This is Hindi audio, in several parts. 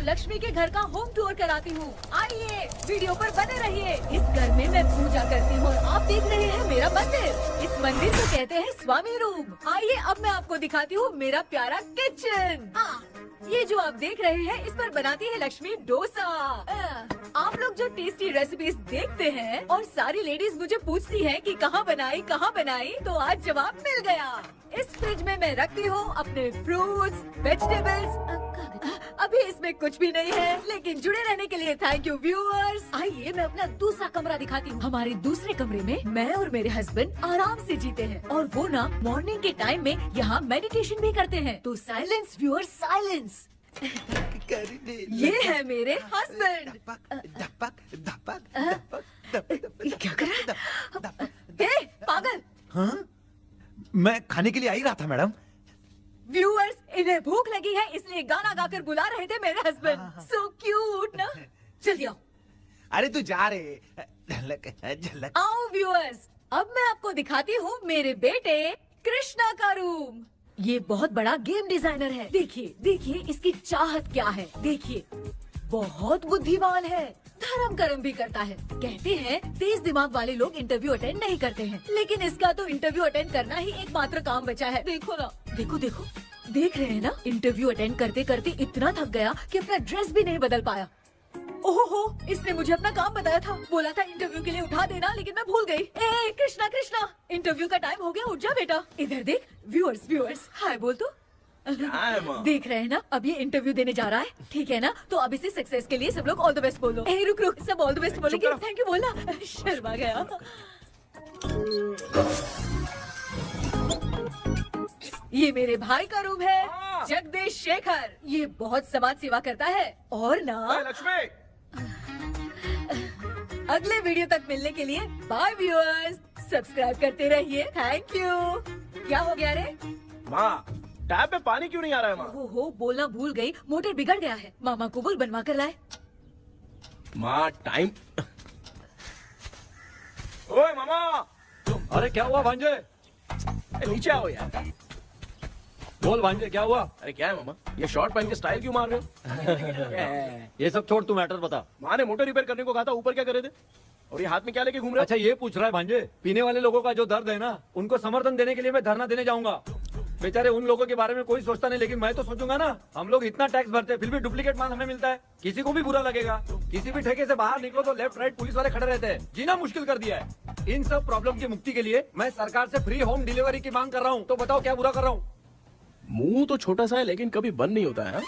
लक्ष्मी के घर का होम टूर कराती हूँ। आइए वीडियो पर बने रहिए। इस घर में मैं पूजा करती हूँ और आप देख रहे हैं मेरा मंदिर। इस मंदिर को कहते हैं स्वामी रूम। आइए अब मैं आपको दिखाती हूँ मेरा प्यारा किचन। ये जो आप देख रहे हैं इस पर बनाती है लक्ष्मी डोसा। आप लोग जो टेस्टी रेसिपीज देखते हैं और सारी लेडीज मुझे पूछती हैं कि कहाँ बनाई, तो आज जवाब मिल गया। इस फ्रिज में मैं रखती हूँ अपने फ्रूट्स, वेजिटेबल्स। अभी इसमें कुछ भी नहीं है, लेकिन जुड़े रहने के लिए थैंक यू व्यूअर्स। आइए मैं अपना दूसरा कमरा दिखाती हूँ। हमारे दूसरे कमरे में मैं और मेरे हस्बैंड आराम से जीते हैं और वो ना मॉर्निंग के टाइम में यहाँ मेडिटेशन भी करते हैं। तो साइलेंस व्यूअर्स, साइलेंस। ये है मेरे हस्बैंड। क्या कर रहा है? पागल। हाँ? मैं खाने के लिए आ ही रहा था मैडम। व्यूअर्स, इन्हें भूख लगी है इसलिए गाना गाकर बुला रहे थे मेरे हस्बैंड। सो क्यूट ना। चलिए आओ। अरे तू जा रे। झलक। आओ व्यूअर्स, अब मैं आपको दिखाती हूँ मेरे बेटे कृष्णा का रूम। ये बहुत बड़ा गेम डिजाइनर है। देखिए देखिए इसकी चाहत क्या है। देखिए बहुत बुद्धिमान है, धर्म कर्म भी करता है। कहते हैं तेज दिमाग वाले लोग इंटरव्यू अटेंड नहीं करते हैं, लेकिन इसका तो इंटरव्यू अटेंड करना ही एकमात्र काम बचा है। देखो ना, देखो देखो, देख रहे हैं ना। इंटरव्यू अटेंड करते करते इतना थक गया कि अपना ड्रेस भी नहीं बदल पाया। ओहो, इसने मुझे अपना काम बताया था। बोला था इंटरव्यू के लिए उठा देना, लेकिन मैं भूल गई। ए कृष्णा कृष्णा, इंटरव्यू का टाइम हो गया, उठ जा बेटा। इधर देख। व्यूअर्स हाय बोल तो। देख रहे हैं ना, अब ये इंटरव्यू देने जा रहा है, ठीक है ना। तो अब इसे सक्सेस के लिए सब लोग ऑल द बेस्ट बोलो। ए रुक रुक, सब ऑल द बेस्ट बोलेंगे। थैंक यू बोलना। शर्मा गया। ये मेरे भाई का रूम है, जगदीश शेखर। ये बहुत समाज सेवा करता है और ना लक्ष्मी। अगले वीडियो तक मिलने के लिए बाय व्यूअर्स। सब्सक्राइब करते रहिए। Thank you. क्या हो गया रे? माँ, टैप में पानी क्यों नहीं आ रहा है माँ? हो बोलना भूल गई, मोटर बिगड़ गया है। मामा को बोल बनवा कर लाए। माँ टाइम। ओए मामा। अरे क्या हुआ भांजे? नीचे आओ यार। बोल भांजे क्या हुआ? अरे क्या है मामा, ये शॉर्ट पहन के स्टाइल क्यों मार रहे हो? ये सब छोड़, तू मैटर बता। माँ ने मोटर रिपेयर करने को कहा था, ऊपर क्या करे थे? और ये हाथ में क्या लेके घूम रहे हो? अच्छा ये पूछ रहा है भांजे, पीने वाले लोगों का जो दर्द है ना, उनको समर्थन देने के लिए मैं धरना देने जाऊंगा। बेचारे उन लोगों के बारे में कोई सोचता नहीं, लेकिन मैं तो सोचूंगा ना। हम लोग इतना टैक्स भरते हैं, फिर भी डुप्लीकेट माल हमें मिलता है। किसी को भी बुरा लगेगा। किसी भी ठेके से बाहर निकलो तो लेफ्ट राइट पुलिस वाले खड़े रहते हैं। जीना मुश्किल कर दिया है। इन सब प्रॉब्लम की मुक्ति के लिए मैं सरकार से फ्री होम डिलीवरी की मांग कर रहा हूँ। तो बताओ क्या बुरा कर रहा हूँ? मुंह तो छोटा सा है लेकिन कभी बंद नहीं होता है।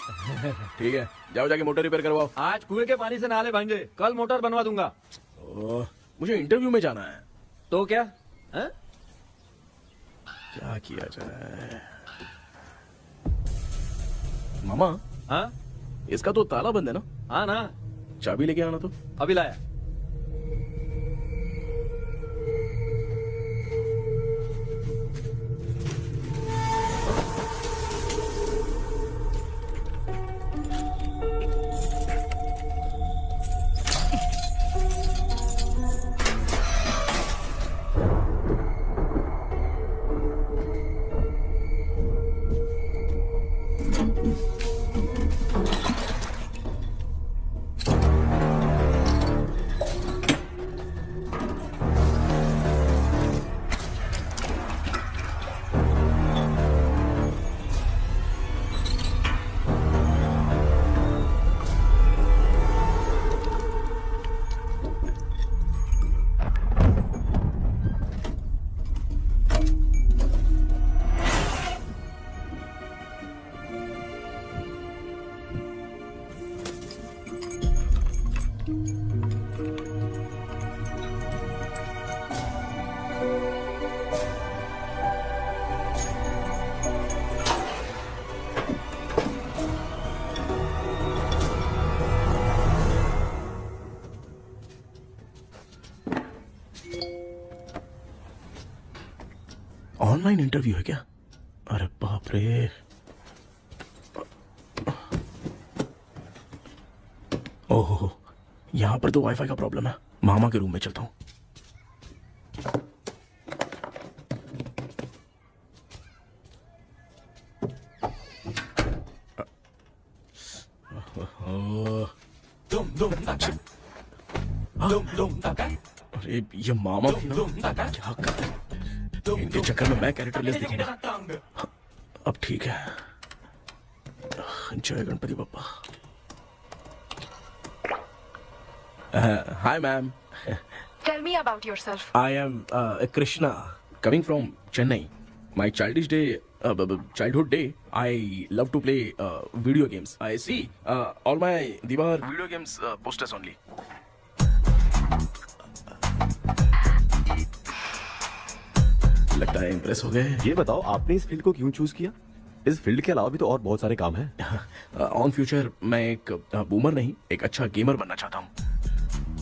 ठीक है, जाओ जाके मोटर रिपेयर करवाओ। आज कुएं के पानी से नहा ले भांजे, कल मोटर बनवा दूंगा। मुझे इंटरव्यू में जाना है। तो क्या है? क्या किया जाए? मामा, हाँ इसका तो ताला बंद है ना? हाँ ना। चाबी लेके आना तो। अभी लाया। ऑनलाइन इंटरव्यू है क्या? अरे बाप रे। ओहो, यहाँ पर तो वाईफाई का प्रॉब्लम है। मामा के रूम में चलता हूँ। अरे ये मामा भी ना क्या कर, इनके चक्कर में मैं कैरेक्टरलेस दिखूंगा। अब ठीक है। जय Ganpati Bappa. Hi ma'am. Tell me about yourself. I am Krishna, coming from Chennai. My childhood day, I love to play video games. I see all my Diwar video games posters only. लगता है इम्प्रेस हो गए। ये बताओ आपने इस फील्ड को क्यों चूज किया? इस फील्ड के अलावा भी तो और बहुत सारे काम हैं। ऑन फ्यूचर मैं एक बूमर नहीं, एक अच्छा गेमर बनना चाहता हूँ।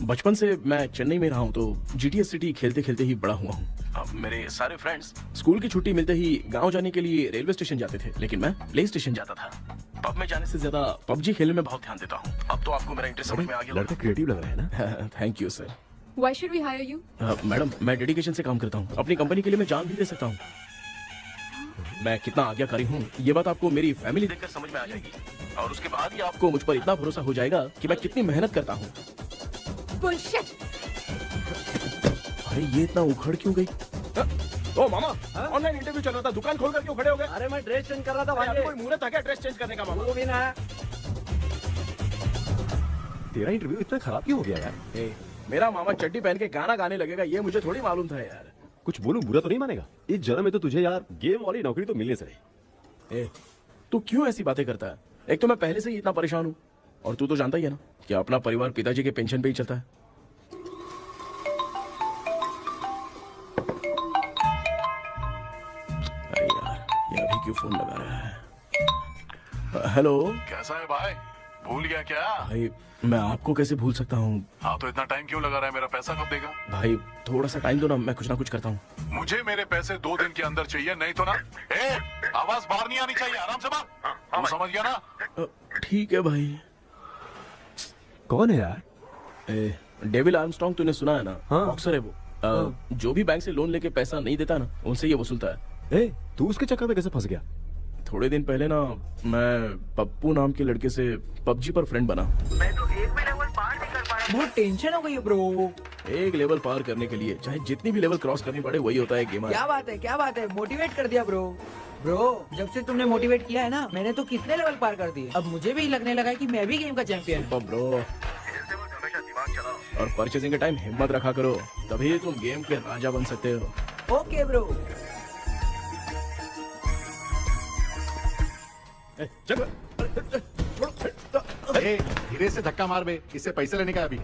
बचपन से मैं चेन्नई में रहा हूँ तो जीटीएस सिटी खेलते खेलते ही बड़ा हुआ हूँ। मेरे सारे फ्रेंड्स स्कूल की छुट्टी मिलते ही गांव जाने के लिए रेलवे स्टेशन जाते थे, लेकिन मैं प्ले स्टेशन जाता था। पब में जाने से ज्यादा पबजी खेलने में बहुत ध्यान देता हूँ। अब तो आपको मेरा इंटरेस्ट समझ में आ गया। लड़का क्रिएटिव लग रहा है ना। Thank you sir. Why should we hire you? Madam मैं डेडिकेशन से काम करता हूँ, अपनी कंपनी के लिए मैं जान भी दे सकता हूँ। मैं कितना आज्ञाकारी हूँ ये बात आपको मेरी फैमिली देखकर समझ में आ जाएगी, और उसके बाद ही आपको मुझ पर इतना भरोसा हो जाएगा कि मैं कितनी मेहनत करता हूँ। Bullshit! अरे ये इतना उखड़ क्यों गई? ओ मामा, ऑनलाइन इंटरव्यू चल रहा था, दुकान खोलकर क्यों खड़े हो गए? अरे मैं ड्रेस चेंज कर रहा था भाई भाई। कोई मुहूर्त था क्या ड्रेस चेंज करने का मामा? वो भी ना। तेरा इंटरव्यू इतना खराब क्यों हो गया यार? ए, मेरा मामा चड्डी पहन के गाना गाने लगेगा ये मुझे थोड़ी मालूम था यार। कुछ बोलूं बुरा तो नहीं मानेगा? इस जन्म में तो तुझे यार गेम वाली नौकरी तो मिलने से रही। ए, तू क्यों ऐसी बातें करता है? एक तो मैं पहले से ही इतना परेशान हूँ, और तू तो जानता ही है ना कि अपना परिवार पिताजी के पेंशन पे ही चलता है। अरे यार ये अभी क्यों फोन लगा रहा है? हेलो कैसा है भाई? भूल गया क्या? भाई, मैं आपको कैसे भूल सकता हूँ? हाँ तो इतना टाइम क्यों लगा रहा है? मेरा पैसा कब देगा? भाई थोड़ा सा टाइम दो ना, मैं कुछ ना कुछ करता हूँ। मुझे मेरे पैसे 2 दिन के अंदर चाहिए, नहीं तो ना आवाज बाहर नहीं आनी चाहिए। आराम से बात, तू समझ गया ना? ठीक है भाई। कौन है यार? डेविल आर्मस्ट्रॉन्ग तूने सुना है ना? हाँ। बॉक्सर है वो। जो भी बैंक से लोन लेके पैसा नहीं देता ना, उनसे ये वसूलता है। तू उसके चक्कर में कैसे फंस गया? थोड़े दिन पहले ना मैं पप्पू नाम के लड़के से पबजी पर फ्रेंड बना। मैं तो एक भी लेवल पार नहीं कर पा रहा। बहुत टेंशन हो गई है ब्रो। एक लेवल पार करने के लिए चाहे जितनी भी लेवल क्रॉस करनी पड़े, वही होता है गेमर। क्या बात है, मोटिवेट कर दिया ब्रो। जब से तुमने मोटिवेट किया है ना, मैंने तो कितने लेवल पार कर दिए। अब मुझे भी लगने लगा है कि मैं भी गेम का चैंपियन हूँ। ब्रो, और परचेजिंग के टाइम हिम्मत रखा करो, तभी तुम गेम के राजा बन सकते हो। Okay bro. धीरे से धक्का मार बे, इससे पैसे लेने का अभी।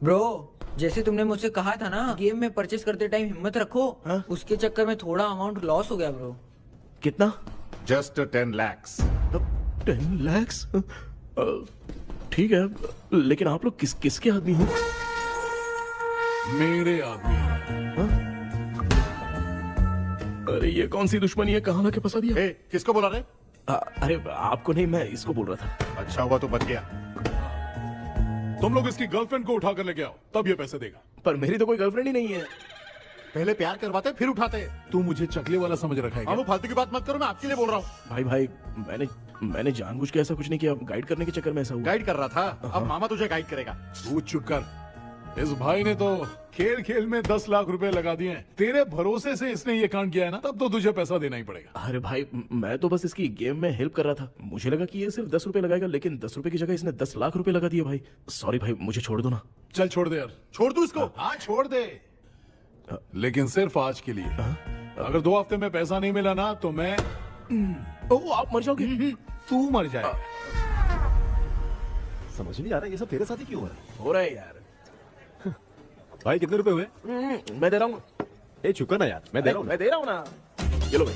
ब्रो, जैसे तुमने मुझसे कहा था ना, गेम में परचेस करते टाइम हिम्मत रखो। हाँ? उसके चक्कर में थोड़ा अमाउंट लॉस हो गया ब्रो। कितना? Just 10 lakhs। 10 lakhs? ठीक है, लेकिन आप लोग किसके आदमी हो? मेरे आदमी। अरे ये कौन सी दुश्मनी है, कहाँ लाके फंसा दिया? किसको बोला रे? अरे आपको नहीं, मैं इसको बोल रहा था। अच्छा हुआ तो बच गया। तुम लोग इसकी गर्लफ्रेंड को उठा कर लेके आओ, तब ये पैसे देगा। पर मेरी तो कोई गर्लफ्रेंड ही नहीं है। पहले प्यार करवाते फिर उठाते। तू मुझे चकले वाला समझ रखा है क्या? वो फालतू की बात मत करो, मैं आपके लिए बोल रहा हूँ। भाई मैंने जानबूझ के ऐसा कुछ नहीं किया, गाइड करने के चक्कर में ऐसा हुआ। गाइड कर रहा था, अब मामा तुझे गाइड करेगा। तू चुप कर। इस भाई ने तो खेल खेल में 10 लाख रुपए लगा दिए हैं। तेरे भरोसे से इसने ये कांड किया है ना, तब तो तुझे पैसा देना ही पड़ेगा। अरे भाई, मैं तो बस इसकी गेम में हेल्प कर रहा था। मुझे लगा कि ये सिर्फ 10 रुपए लगाएगा, लेकिन 10 रुपए की जगह इसने 10 लाख रुपए लगा दिए। भाई सॉरी भाई, मुझे छोड़ दो ना। चल छोड़ दे यार। छोड़ दू इसको? हाँ छोड़ दे, लेकिन सिर्फ आज के लिए। अगर 2 हफ्ते में पैसा नहीं मिला ना तो मैं आप मर जाओगे। तू मर जाए। समझ नहीं आ रहा ये सब तेरे साथ ही क्यों हो रहा है? हो रहा है यार। भाई कितने रुपए हुए? मैं दे रहा हूँ। चुका ना यार, मैं दे रहा हूँ। मैं दे रहा हूँ ना। चलो भाई,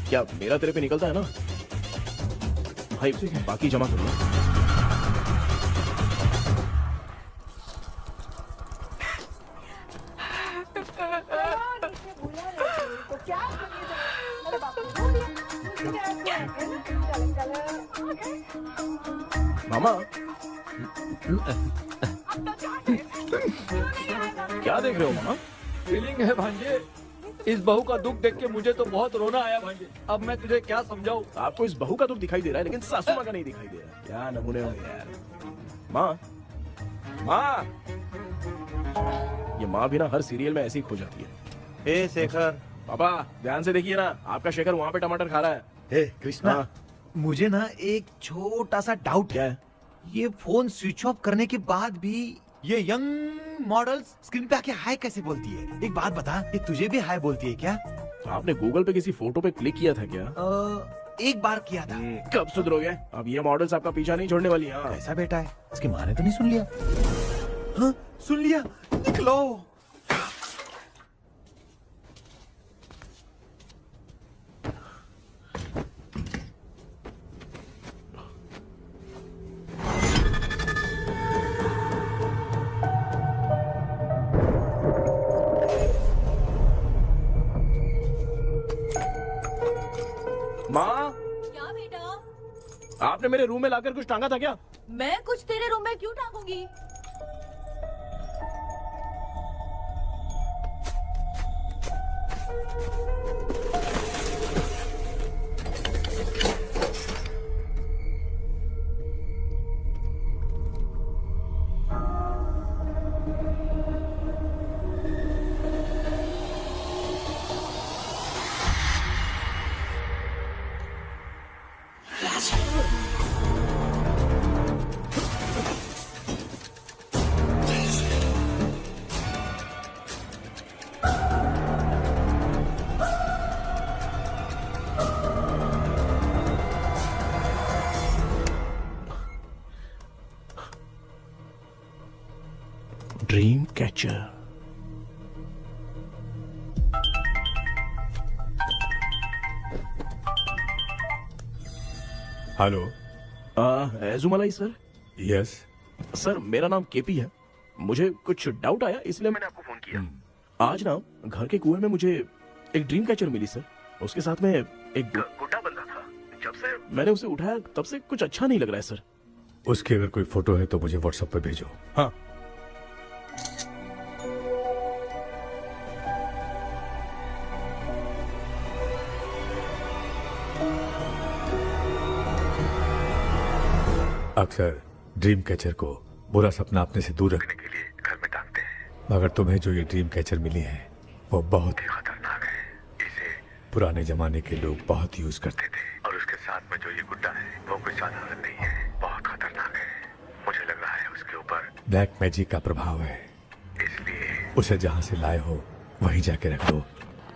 क्या मेरा तेरे पे निकलता है ना भाई? बाकी जमा कर लो। मामा क्या देख रहे हो मामा? फीलिंग है भांजे। इस बहू का दुख देख के मुझे तो बहुत रोना आया भाई। अब मैं तुझे क्या समझाऊं? आपको इस बहू का दुख दिखाई दे रहा है लेकिन सासू माँ का नहीं दिखाई दे रहा। क्या नमूने हो यार। माँ, माँ, ये माँ भी ना हर सीरियल में ऐसी ही खो जाती है। ए शेखर, पापा ध्यान से देखिए ना, आपका शेखर वहाँ पे टमाटर खा रहा है। हे कृष्णा, हाँ। मुझे ना एक छोटा सा डाउट क्या है। है? ये फोन स्विच ऑफ करने के बाद भी ये यंग मॉडल्स स्क्रीन पे आके हाय कैसे बोलती है? एक बात बता, ये तुझे भी हाय बोलती है क्या? आपने गूगल पे किसी फोटो पे क्लिक किया था क्या? एक बार किया था। कब सुधरोगे? अब ये मॉडल्स आपका पीछा नहीं छोड़ने वाली। हाँ। कैसा बेटा है? इसकी माँ ने तो नहीं सुन लिया? हाँ, सुन लिया। निकलो। माँ, क्या बेटा? आपने मेरे रूम में लाकर कुछ टांगा था क्या? मैं कुछ तेरे रूम में क्यों टांगूंगी? Dream catcher. Hello. Ezhumalai sir. Yes. Sir मेरा नाम केपी है। मुझे कुछ डाउट आया इसलिए मैंने आपको फोन किया। आज ना घर के कुएं में मुझे एक ड्रीम कैचर मिली सर। उसके साथ में एक गुड्डा बंधा था। जब से मैंने उसे उठाया तब से कुछ अच्छा नहीं लग रहा है सर। उसकी अगर कोई फोटो है तो मुझे व्हाट्सएप पे भेजो। हाँ। अक्सर ड्रीम कैचर को बुरा सपना अपने से दूर रखने के लिए घर में टांगते हैं, मगर तुम्हें जो ये ड्रीम कैचर मिली है वो बहुत ही खतरनाक है। इसे पुराने जमाने के लोग बहुत यूज करते थे, और उसके साथ में जो ये गुड्डा है वो कोई साधारण नहीं है, बहुत खतरनाक है। मुझे लग रहा है उसके ऊपर ब्लैक मैजिक का प्रभाव है, इसलिए उसे जहाँ से लाए हो वहीं जाके रख दो,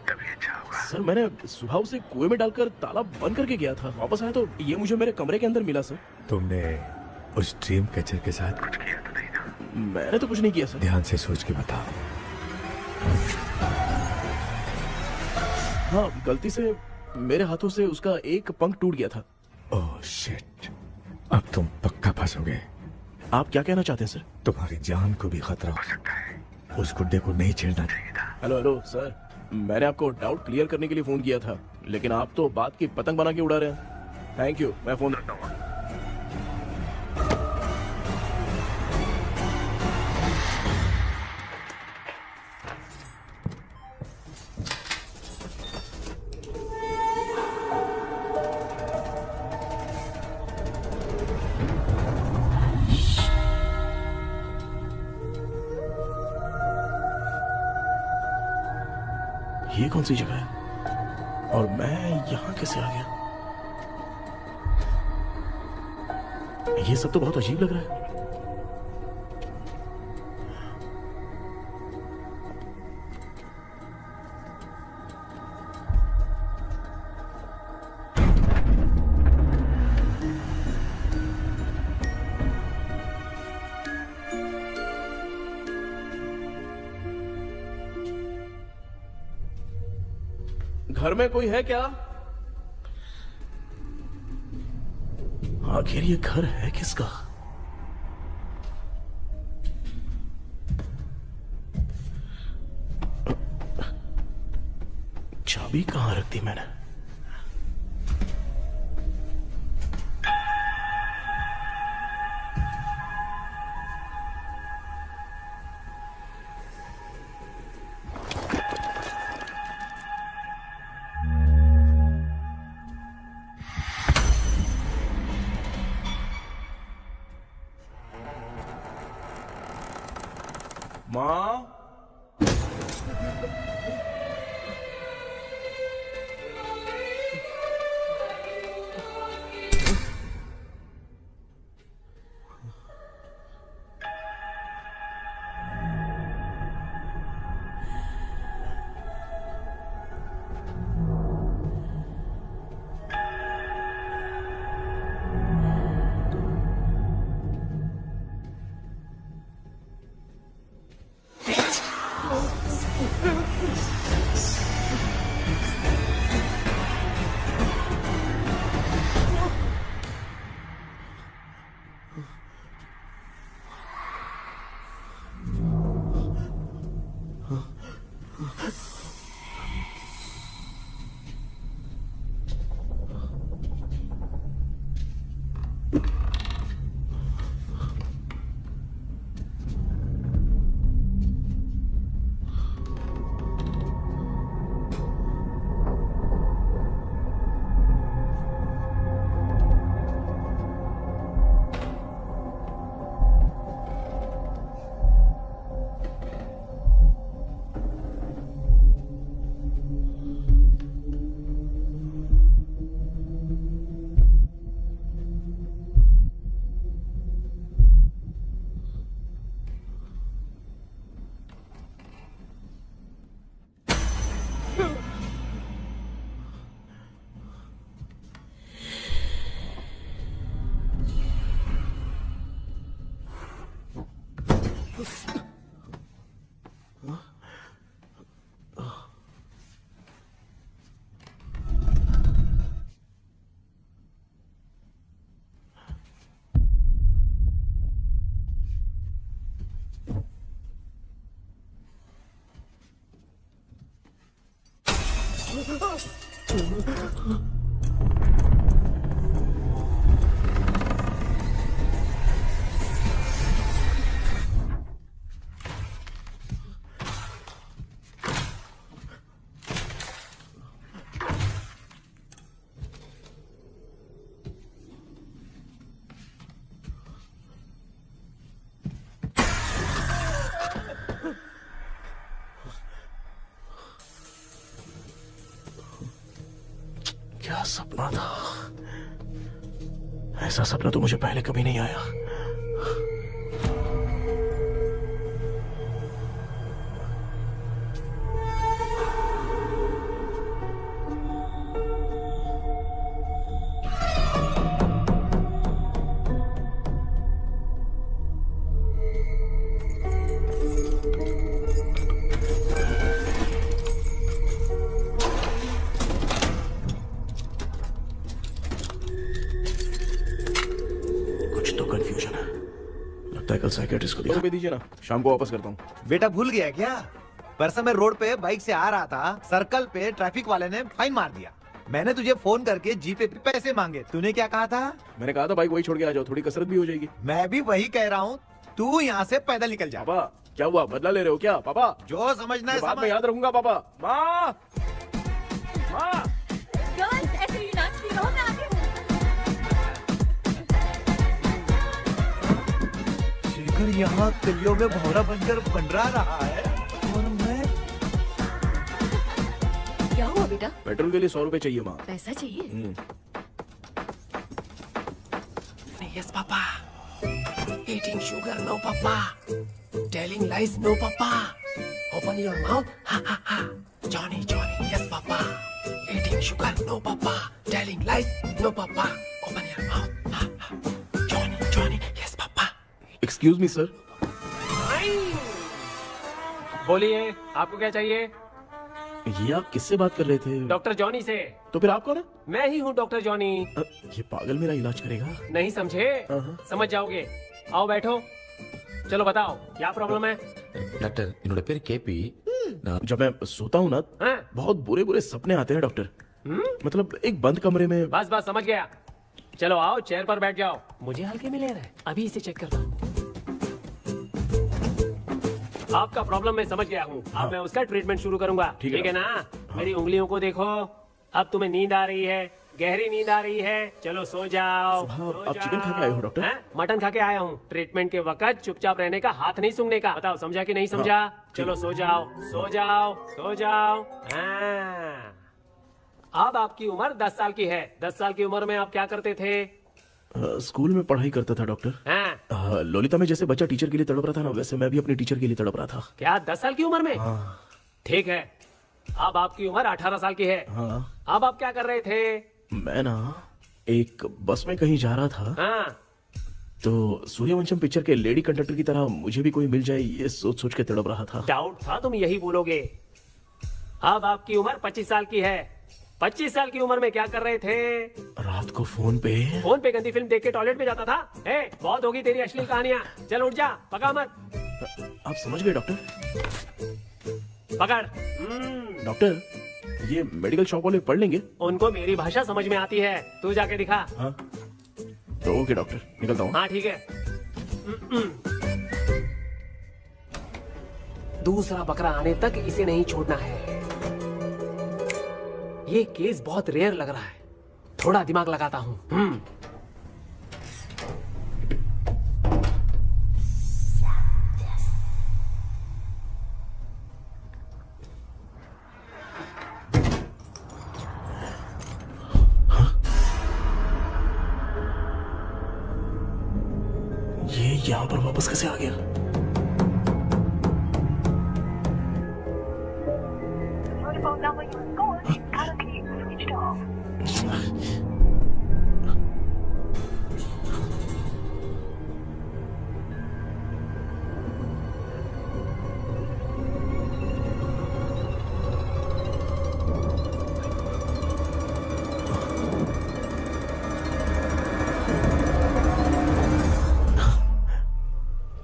तभी अच्छा होगा। सर मैंने सुबह उसे कुएं में डालकर ताला बंद करके गया था। वापस आया तो ये मुझे मेरे कमरे के अंदर मिला सर। तुमने उस ड्रीम कैचर के साथ कुछ किया तो नहीं ना? मैंने तो कुछ नहीं किया सर। ध्यान से सोच के बताओ। हाँ, गलती से मेरे हाथों से उसका एक पंख टूट गया था। ओह शिट, अब तुम पक्का फंसोगे। आप क्या कहना चाहते हैं सर? तुम्हारी जान को भी खतरा हो सकता है। उस गुड्डे को नहीं छेड़ना चाहिए था। हेलो हेलो सर, मैंने आपको डाउट क्लियर करने के लिए फोन किया था, लेकिन आप तो बात की पतंग बना के उड़ा रहे हैं। थैंक यू, मैं फोन रखता हूँ। ये कौन सी जगह है और मैं यहाँ कैसे आ गया? ये सब तो बहुत अजीब लग रहा है। घर में कोई है क्या? आखिर ये घर है किसका? चाबी कहां रख दी मैंने? माँ क्या सपना था? ऐसा सपना तो मुझे पहले कभी नहीं आया। कल साइकियाट्रिस्ट को दिखा दीजिए ना, शाम को वापस करता हूँ। बेटा भूल गया क्या? परसों मैं रोड पे बाइक से आ रहा था, सर्कल पे ट्रैफिक वाले ने फाइन मार दिया। मैंने तुझे फोन करके जीपे पे पैसे मांगे, तूने क्या कहा था? मैंने कहा था बाइक वही छोड़ के आ जाओ, थोड़ी कसरत भी हो जाएगी। मैं भी वही कह रहा हूँ, तू यहाँ से पैदल निकल जा। पापा क्या हुआ, बदला ले रहे हो क्या? पापा जो समझना है बात में याद रखूंगा। पापा माँ माँ गर्ल्स ऐसे ही नाचती रहो, मैं आती हूँ। शेखर यहाँ कलियों में भौरा बनकर भंडरा रहा है और मैं। क्या हुआ बेटा? पेट्रोल के लिए 100 रुपए चाहिए माँ। पैसा चाहिए? Yes, Papa. Eating sugar, no, Papa. Telling lies, no, Papa. Open your mouth, ha ha ha. Johnny, Johnny, yes, Papa. Eating sugar, no, Papa. Telling lies, no, Papa. Open your mouth, ha ha. Johnny, Johnny, yes, Papa. Excuse me, sir. बोलिए, आपको क्या चाहिए? ये आप किससे बात कर रहे थे? डॉक्टर जॉनी से। तो फिर आप कौन है? मैं ही हूँ डॉक्टर जॉनी। ये पागल मेरा इलाज करेगा? नहीं समझे? समझ जाओगे। आओ बैठो, चलो बताओ क्या प्रॉब्लम है? डॉक्टर इन्होंने पेर केपी जब मैं सोता हूँ ना, बहुत बुरे बुरे सपने आते हैं डॉक्टर। मतलब एक बंद कमरे में। बस बस समझ गया। चलो आओ चेयर पर बैठ जाओ। मुझे हल्के में ले रहा है, अभी इसे चेक करता हूँ। आपका प्रॉब्लम मैं समझ गया हूँ। अब मैं उसका ट्रीटमेंट शुरू करूंगा। ठीक है ना? मेरी उंगलियों को देखो। अब तुम्हें नींद आ रही है, गहरी नींद आ रही है, चलो सो जाओ। आप चिकन खा के आए हो डॉक्टर? हैं? मटन खा के आया हूँ। ट्रीटमेंट के वक्त चुपचाप रहने का, हाथ नहीं सूंघने का। बताओ समझा कि नहीं समझा? चलो सो जाओ, सो जाओ, सो जाओ। हाँ। अब आपकी उम्र 10 साल की है। 10 साल की उम्र में आप क्या करते थे? स्कूल में पढ़ाई करता था डॉक्टर। हाँ। लोलिता में जैसे बच्चा टीचर के लिए तड़प रहा था ना, वैसे मैं भी अपने टीचर के लिए तड़प रहा था। क्या 10 साल की उम्र में? ठीक है, अब आपकी उम्र 18 साल की है। हाँ। अब आप क्या कर रहे थे? मैं ना एक बस में कहीं जा रहा था। हाँ। तो सूर्यवंशम पिक्चर के लेडी कंडक्टर की तरह मुझे भी कोई मिल जाए, ये सोच सोच के तड़प रहा था। डाउट था तुम यही बोलोगे। अब आपकी उम्र 25 साल की है। 25 साल की उम्र में क्या कर रहे थे? रात को फोन पे गंदी फिल्म देख के टॉयलेट में जाता था। बहुत होगी तेरी अश्लील कहानियां। चल उठ जा, पका मत। आप समझ गए डॉक्टर? पकड़। डॉक्टर, ये मेडिकल शॉप वाले पढ़ लेंगे? उनको मेरी भाषा समझ में आती है, तू जाके दिखा। हाँ। तो ओके डॉक्टर, निकलता हूँ। हाँ ठीक है। दूसरा बकरा आने तक इसे नहीं छोड़ना है। ये केस बहुत रेयर लग रहा है, थोड़ा दिमाग लगाता हूँ। ये यहाँ पर वापस कैसे आ गया?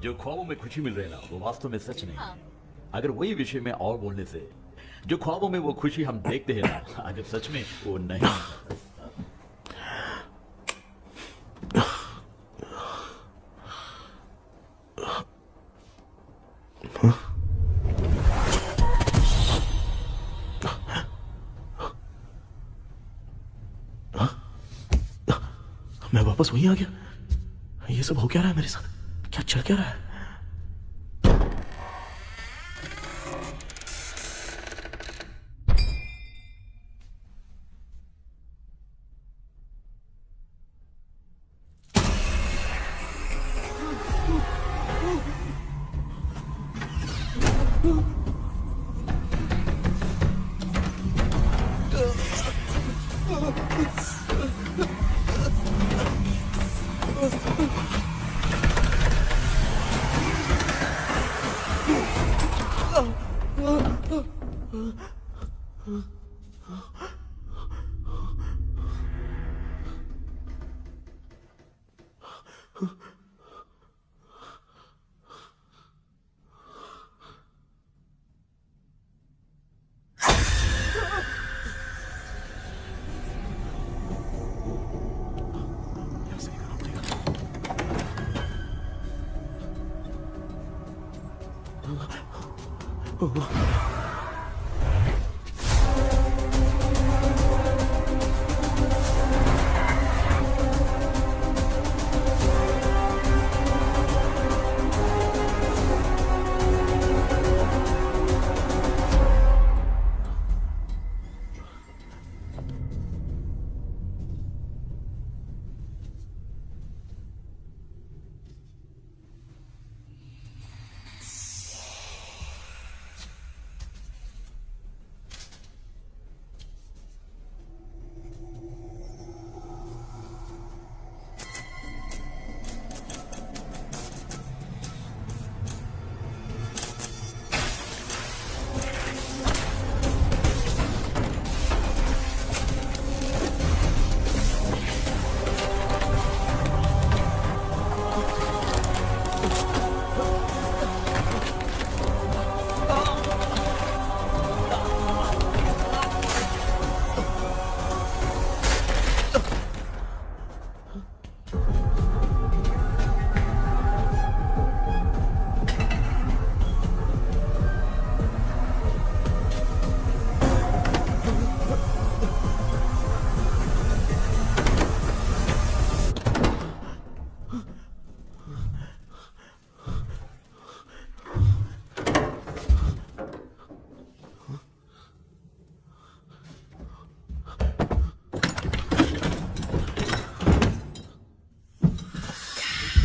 जो ख्वाबों में खुशी मिल रही है ना, वो वास्तव में सच नहीं है। अगर वही विषय में और बोलने से, जो ख्वाबों में वो खुशी हम देखते हैं ना, अगर सच में वो नहीं। मैं वापस वहीं आ गया। ये सब हो क्या रहा है मेरे साथ? क्या चल क्या रहा है?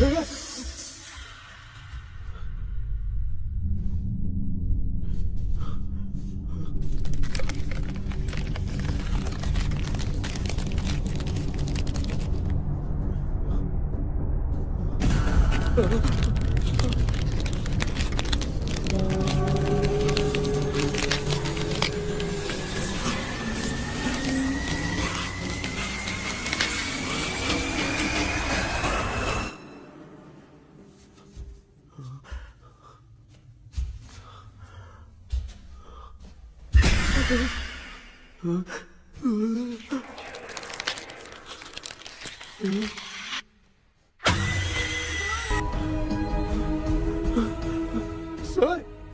सर,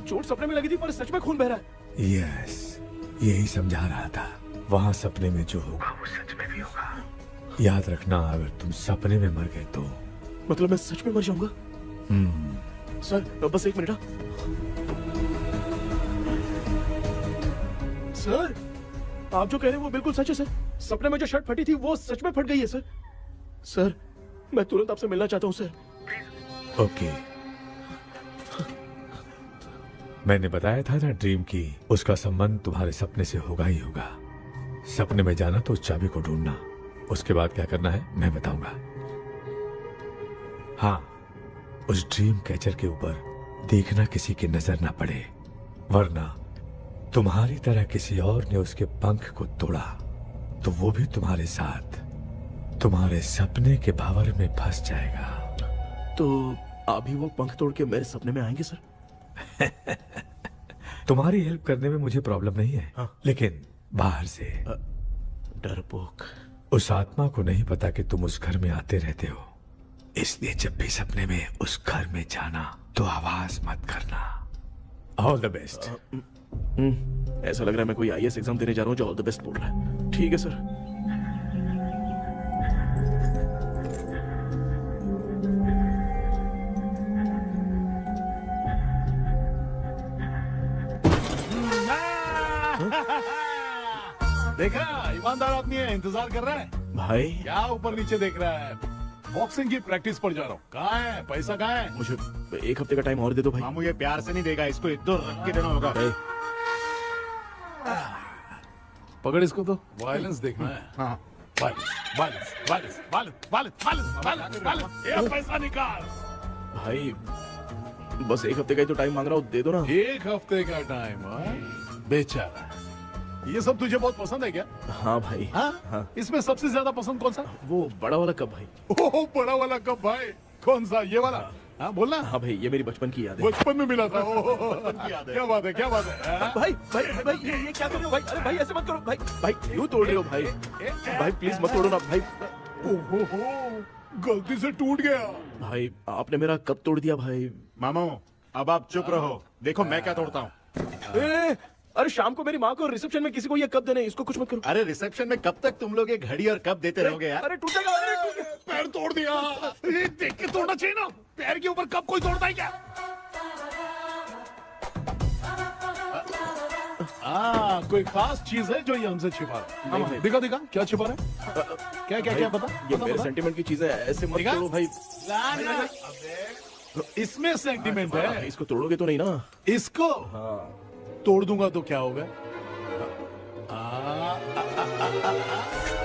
चोट सपने में लगी थी पर सच में खून बह रहा है। यस, यही समझा रहा था। वहाँ सपने में जो होगा वो सच में भी होगा। याद रखना, अगर तुम सपने में मर गए तो मतलब मैं सच में मर जाऊंगा? सर बस एक मिनट। सर आप जो कह रहे हैं वो बिल्कुल सच है सर। सपने में जो शर्ट फटी थी वो सच में फट गई है सर। सर मैं तुरंत आपसे मिलना चाहता हूँ सर। ओके, मैंने बताया था ना ड्रीम की उसका संबंध तुम्हारे सपने से होगा ही होगा। सपने में जाना तो उस चाबी को ढूंढना, उसके बाद क्या करना है मैं बताऊंगा। हाँ, उस ड्रीम कैचर के ऊपर देखना किसी की नजर ना पड़े, वरना तुम्हारी तरह किसी और ने उसके पंख को तोड़ा तो वो भी तुम्हारे साथ तुम्हारे सपने के भंवर में फंस जाएगा। तो अभी वो पंख तोड़ के मेरे सपने में आएंगे सर? तुम्हारी हेल्प करने में मुझे प्रॉब्लम नहीं है। हाँ। लेकिन बाहर से डरपोक। उस आत्मा को नहीं पता कि तुम उस घर में आते रहते हो, इसलिए जब भी सपने में उस घर में जाना तो आवाज मत करना। All the best. ऐसा लग रहा है मैं कोई आईएएस एग्जाम देने जा रहा हूँ जो ऑल द बेस्ट बोल रहा है। ठीक है सर। देखा, ईमानदार आदमी है, इंतजार कर रहा है। भाई क्या ऊपर नीचे देख रहा है? बॉक्सिंग की प्रैक्टिस पर जा रहा हूँ। कहाँ है पैसा? कहाँ है? मुझे एक हफ्ते का टाइम और दे दो भाई। मामू ये प्यार से नहीं देगा, इसको एक दो रख के देना होगा। पकड़ इसको तो। वायलेंस देखना है। हाँ। Violence, violence, violence, violence, violence, violence, violence, violence. ये पैसा निकाल। भाई बस एक हफ्ते का ही तो टाइम मांग रहा हूँ, दे दो ना। एक हफ्ते का टाइम? बेचारा, ये सब तुझे बहुत पसंद है क्या? हाँ भाई। हाँ? इसमें सबसे ज्यादा पसंद कौन सा? वो बड़ा वाला कप भाई। ओह, बड़ा वाला कप भाई। कौन सा? ये वाला? हाँ बोलना। हाँ भाई, ये मेरी बचपन की याद है। बचपन में मिला था। क्या बात है, क्या बात है? भाई भाई भाई ये क्या कर रहे हो भाई? अरे भाई ऐसे मत करो भाई। भाई क्यों तोड़ रहे हो भाई? भाई प्लीज मत तोड़ो ना भाई। ओहो, गलती से टूट गया। भाई आपने मेरा कप तोड़ दिया भाई। मामू अब आप चुप रहो, देखो मैं क्या तोड़ता हूँ। अरे शाम को मेरी माँ को रिसेप्शन में किसी को ये कप देने, इसको कुछ मत करो। अरे रिसेप्शन में कब तक तुम लोग ये घड़ी और कप देते रहोगे यार? अरे टूट जाएगा। पैर तोड़ दिया। ये देख के तोड़ना चाहिए ना, पैर के ऊपर कप कोई तोड़ता है क्या? कोई खास चीज है जो ये हमसे छिपा रहा है? दिखा दिखा, क्या छिपा रहा है? क्या क्या क्या पता? ये मेरे सेंटीमेंट की चीजें ऐसे मत करो भाई। इसमें सेंटीमेंट है। इसको तोड़ोगे तो नहीं ना? इसको तोड़ दूंगा तो क्या होगा?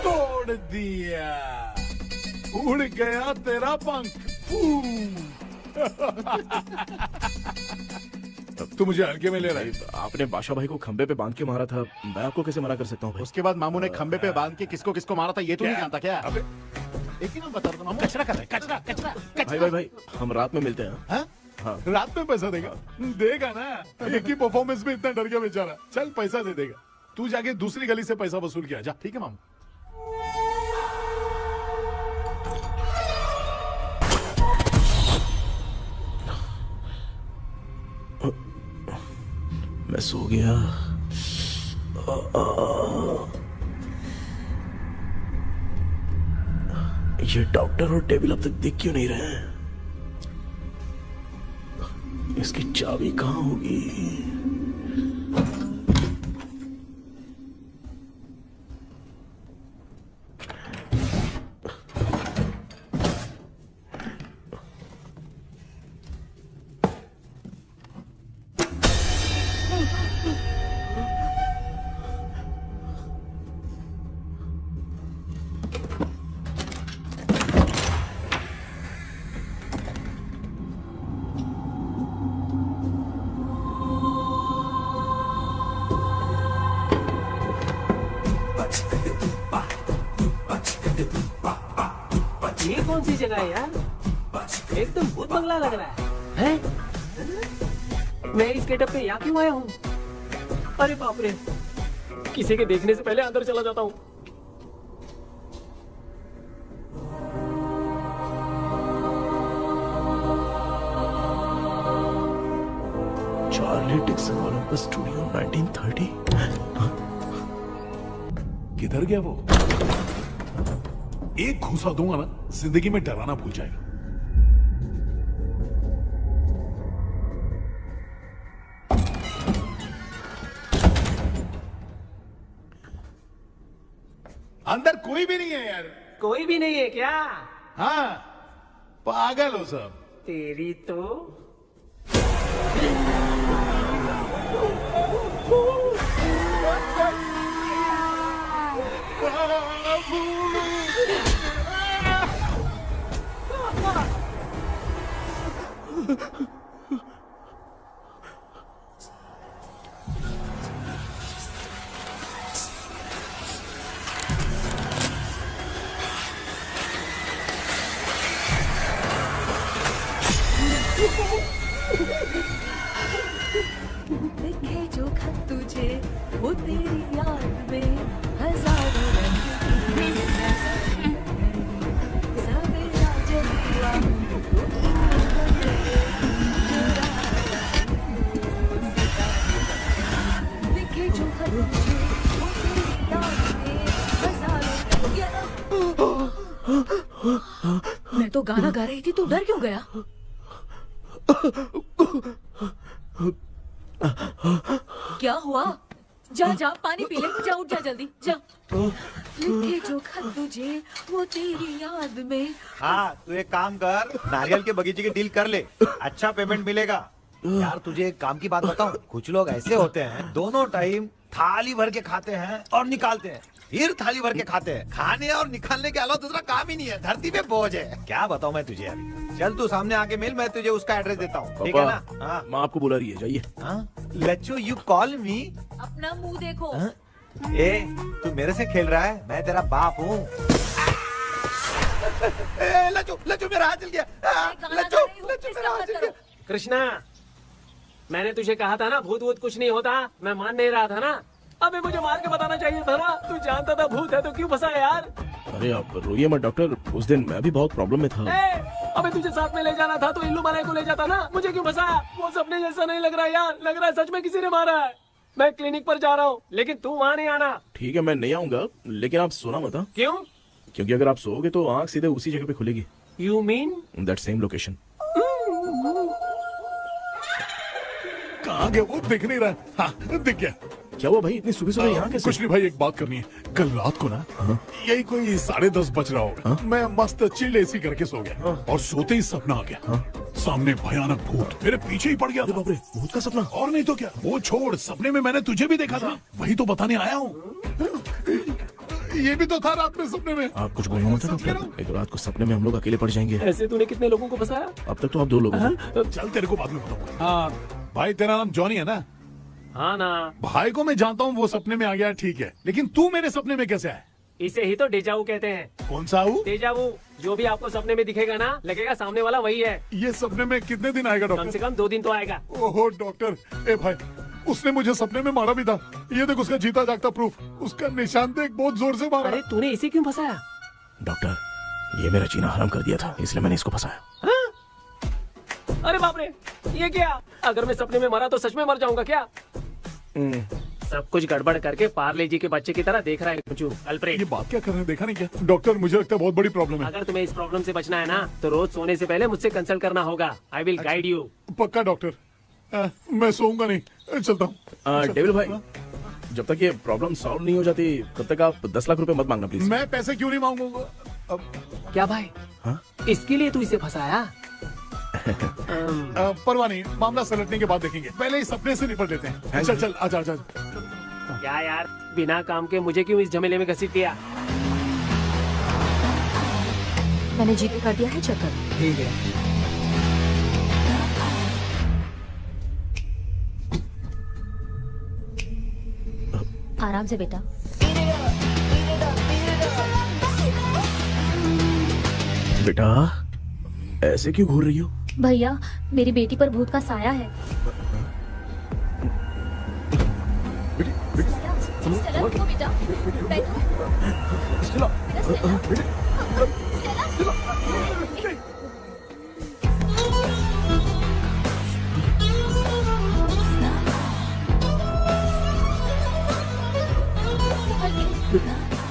तोड़ दिया, उड़ गया तेरा पंख। तू मुझे हल्के में ले रहा है। आपने बादशाह भाई को खंबे पे बांध के मारा था, मैं आपको कैसे मना कर सकता हूँ भाई? उसके बाद मामू ने खंबे पे बांध के किसको किसको मारा था ये तो नहीं जानता क्या? एक ही नाम बता रहा हूँ। कचरा कर रहा है, कचरा कचरा भाई भाई भाई हम रात में मिलते हैं। हाँ? हाँ। रात में पैसा देगा? देगा ना, एक ही परफॉर्मेंस में इतना डर गया बेचारा। चल पैसा दे देगा, तू जाके दूसरी गली से पैसा वसूल किया जा। ठीक है मामू। मैं सो गया। ये डॉक्टर और टेबल अब तक दिख क्यों नहीं रहे हैं? इसकी चाबी कहाँ होगी? सी जगह है यार, एकदम भूत बंगला लग रहा है? मैं इस गेटअप पे यहाँ क्यों आया हूँ? अरे बाप रे, किसी के देखने से पहले अंदर चला जाता हूँ। Charlie Dixon Olympus studio 1930। किधर गया वो? एक घूसा दूंगा ना, जिंदगी में डराना भूल जाएगा। अंदर कोई भी नहीं है यार। कोई भी नहीं है क्या? हाँ, पागल हो सब। तेरी तो लिखे जो खत तुझे वो तेरी याद में हजारों रंग की सवेरा जब हुआ लिखे जो खत तुझे वो तेरी याद में हजारों मैं तो गाना गा रही थी, तू डर क्यों गया? क्या हुआ? जा जा पानी पी ले, जा उठ जा जल्दी जा। लिखे जो खत तुझे वो तेरी याद में। हाँ, तू एक काम कर, नारियल के बगीचे की डील कर ले, अच्छा पेमेंट मिलेगा। यार तुझे एक काम की बात बताऊं, कुछ लोग ऐसे होते हैं दोनों टाइम थाली भर के खाते हैं और निकालते हैं, फिर थाली भर के खाते हैं। खाने और निकालने के अलावा दूसरा काम ही नहीं है, धरती पे बोझ है। क्या बताऊं मैं तुझे अभी। चल तू सामने आके मिल, मैं तुझे उसका एड्रेस देता हूँ, ठीक है ना? हाँ, माँ आपको बुला रही है, जाइए। लच्चू यू कॉल मी। अपना मुंह देखो। ए, तू मेरे से खेल रहा है? मैं तेरा बाप हूँ। लच्चू लच्चू मेरा हाथ जल गया। लच्चू लच्चू मेरा हाथ जल गया। कृष्णा, मैंने तुझे कहा था ना भूत वूत कुछ नहीं होता, मैं मान नहीं रहा था ना। अबे मुझे मार के बताना चाहिए था ना, तू जानता था भूत है तो क्यों फंसा यार? अरे आप रोइए मत डॉक्टर, उस दिन मैं भी बहुत प्रॉब्लम में था। अबे तुझे साथ में ले जाना था तो इल्लू माला को ले जाता ना, मुझे क्यों फंसाया? वो सपने जैसा नहीं लग रहा यार, लग रहा है सच में किसी ने मारा है। मैं क्लिनिक पर जा रहा हूँ, लेकिन तू वहाँ नहीं आना। ठीक है, मैं नहीं आऊंगा, लेकिन आप सोना मत। क्यों? क्योंकि अगर आप सोओगे तो आंख सीधे उसी जगह पे खुलेगी। You mean that same location. कहाँ गया वो? दिख नहीं रहा। हाँ, दिख गया। क्या हुआ भाई, इतनी सुबह सुबह यहाँ कैसे? कुछ नहीं भाई, एक बात करनी है। कल रात को ना यही कोई 10:30 बज रहा होगा, मैं मस्त चिल्ड एसी करके सो गया और सोते ही सपना आ गया। सामने भयानक भूत मेरे पीछे ही पड़ गया। बाप रे, भूत का सपना? और नहीं तो क्या। वो छोड़, सपने में मैंने तुझे भी देखा था, वही तो बताने आया हूँ। ये भी तो था रात में सपने में। आप कुछ बोलना मत डॉक्टर, एक रात को सपने में हम लोग अकेले पड़ जाएंगे। ऐसे तूने कितने लोगों को फंसाया? अब तक तो आप 2 लोग हैं। चल तेरे को बाद में बताऊंगा। हाँ भाई, तेरा नाम जॉनी है ना? हाँ ना। भाई को मैं जानता हूँ, वो सपने में आ गया, ठीक है, लेकिन तू मेरे सपने में कैसे आया? इसे ही तो डेजावू कहते हैं। कौन सा हूँ? डेजावू। जो भी आपको सपने में दिखेगा ना, लगेगा सामने वाला वही है। ये सपने में कितने दिन आएगा डॉक्टर? कम से कम 2 दिन तो आएगा। ओहो डॉक्टर, ए भाई, उसने मुझे सपने में मारा भी था। ये देख उसका जीता जागता प्रूफ, उसका निशान देख, बहुत जोर से मारा। अरे तूने इसे क्यों फंसाया? डॉक्टर, ये मेरा जीना हराम कर दिया था, इसलिए मैंने इसको फंसाया। अरे बाप रे, ये क्या? अगर मैं सपने में मरा तो सच में मर जाऊंगा क्या? सब कुछ गड़बड़ करके पार्ले जी के बच्चे की तरह देख रहा है कल्प्रेट। ये बात क्या कर रहे हैं, देखा नहीं क्या? डॉक्टर, मुझे लगता है बहुत बड़ी प्रॉब्लम है। अगर तुम्हें इस प्रॉब्लम से बचना है ना, तो रोज सोने से पहले मुझसे कंसल्ट करना होगा। I will guide you. पक्का डॉक्टर, मैं सोऊंगा नहीं, चलता हूँ। डेविल भाई, जब तक ये प्रॉब्लम सॉल्व नहीं हो जाती तब तक आप 10 लाख रुपए मत मांगना प्लीज। मैं पैसे क्यों नहीं मांगूंगा? क्या भाई? इसके लिए तू इसे फंसाया? परवाह नहीं, मामला सलटने के बाद देखेंगे, पहले इस सपने से निपट लेते हैं। चल चल, आजा आजा। क्या यार, बिना काम के मुझे क्यों इस झमेले में घसीट दिया? मैंने जीपे कर दिया है, चेक कर। ठीक है। आराम से बेटा। बेटा ऐसे क्यों घूर रही हो? भैया मेरी बेटी पर भूत का साया है। स्टेला, रुको बेटा, बैठो।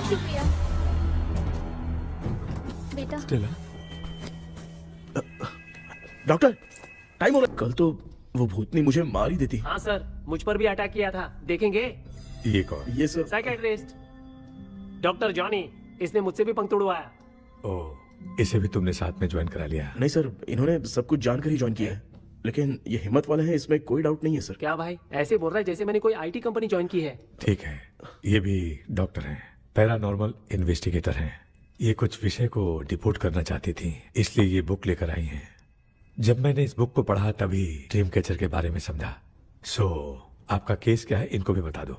शुक्रिया बेटा। डॉक्टर टाइम हो रहा। कल तो वो भूतनी मुझे मार ही देती। हाँ सर, मुझ पर भी अटैक किया था, देखेंगे? ये कौन? ये सर साइकेट्रिस्ट डॉक्टर जॉनी, इसने मुझसे भी पंख तोड़वाया। ओह, इसे भी तुमने साथ में ज्वाइन करा लिया? नहीं सर, इन्होंने सब कुछ जानकर ही ज्वाइन किया है, लेकिन ये हिम्मत वाले हैं, इसमें कोई डाउट नहीं है सर। क्या भाई ऐसे बोल रहा है जैसे मैंने कोई आईटी कंपनी ज्वाइन की है। ठीक है, ये भी डॉक्टर हैं, पैरानॉर्मल इन्वेस्टिगेटर हैं। ये कुछ विषय को डिपोर्ट करना चाहती थी, इसलिए ये बुक लेकर आई हैं। जब मैंने इस बुक को पढ़ा तभी ड्रीम कैचर के बारे में समझा। सो आपका केस क्या है, इनको भी बता दो।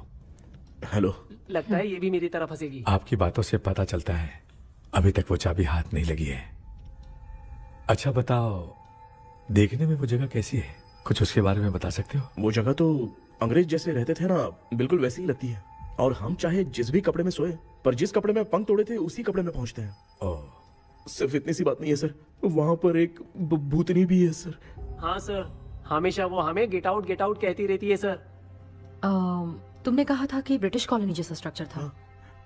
हेलो। लगता है ये भी मेरी तरफ फंसेगी। आपकी बातों से पता चलता है अभी तक वो चाबी हाथ नहीं लगी है। अच्छा बताओ, देखने में वो जगह कैसी है, कुछ उसके बारे में बता सकते हो? वो जगह तो अंग्रेज जैसे रहते थे ना, बिल्कुल वैसी ही लगती है। और हम चाहे जिस भी कपड़े में सोए, पर जिस कपड़े में पंख तोड़े थे उसी कपड़े में पहुंचते हैं। ओह, सिर्फ इतनी सी बात नहीं है सर, वहां पर एक भूतनी भी है सर। हाँ सर, हमेशा वो हमें गेट आउट कहती रहती है सर। तुमने कहा था कि ब्रिटिश कॉलोनी जैसा स्ट्रक्चर था।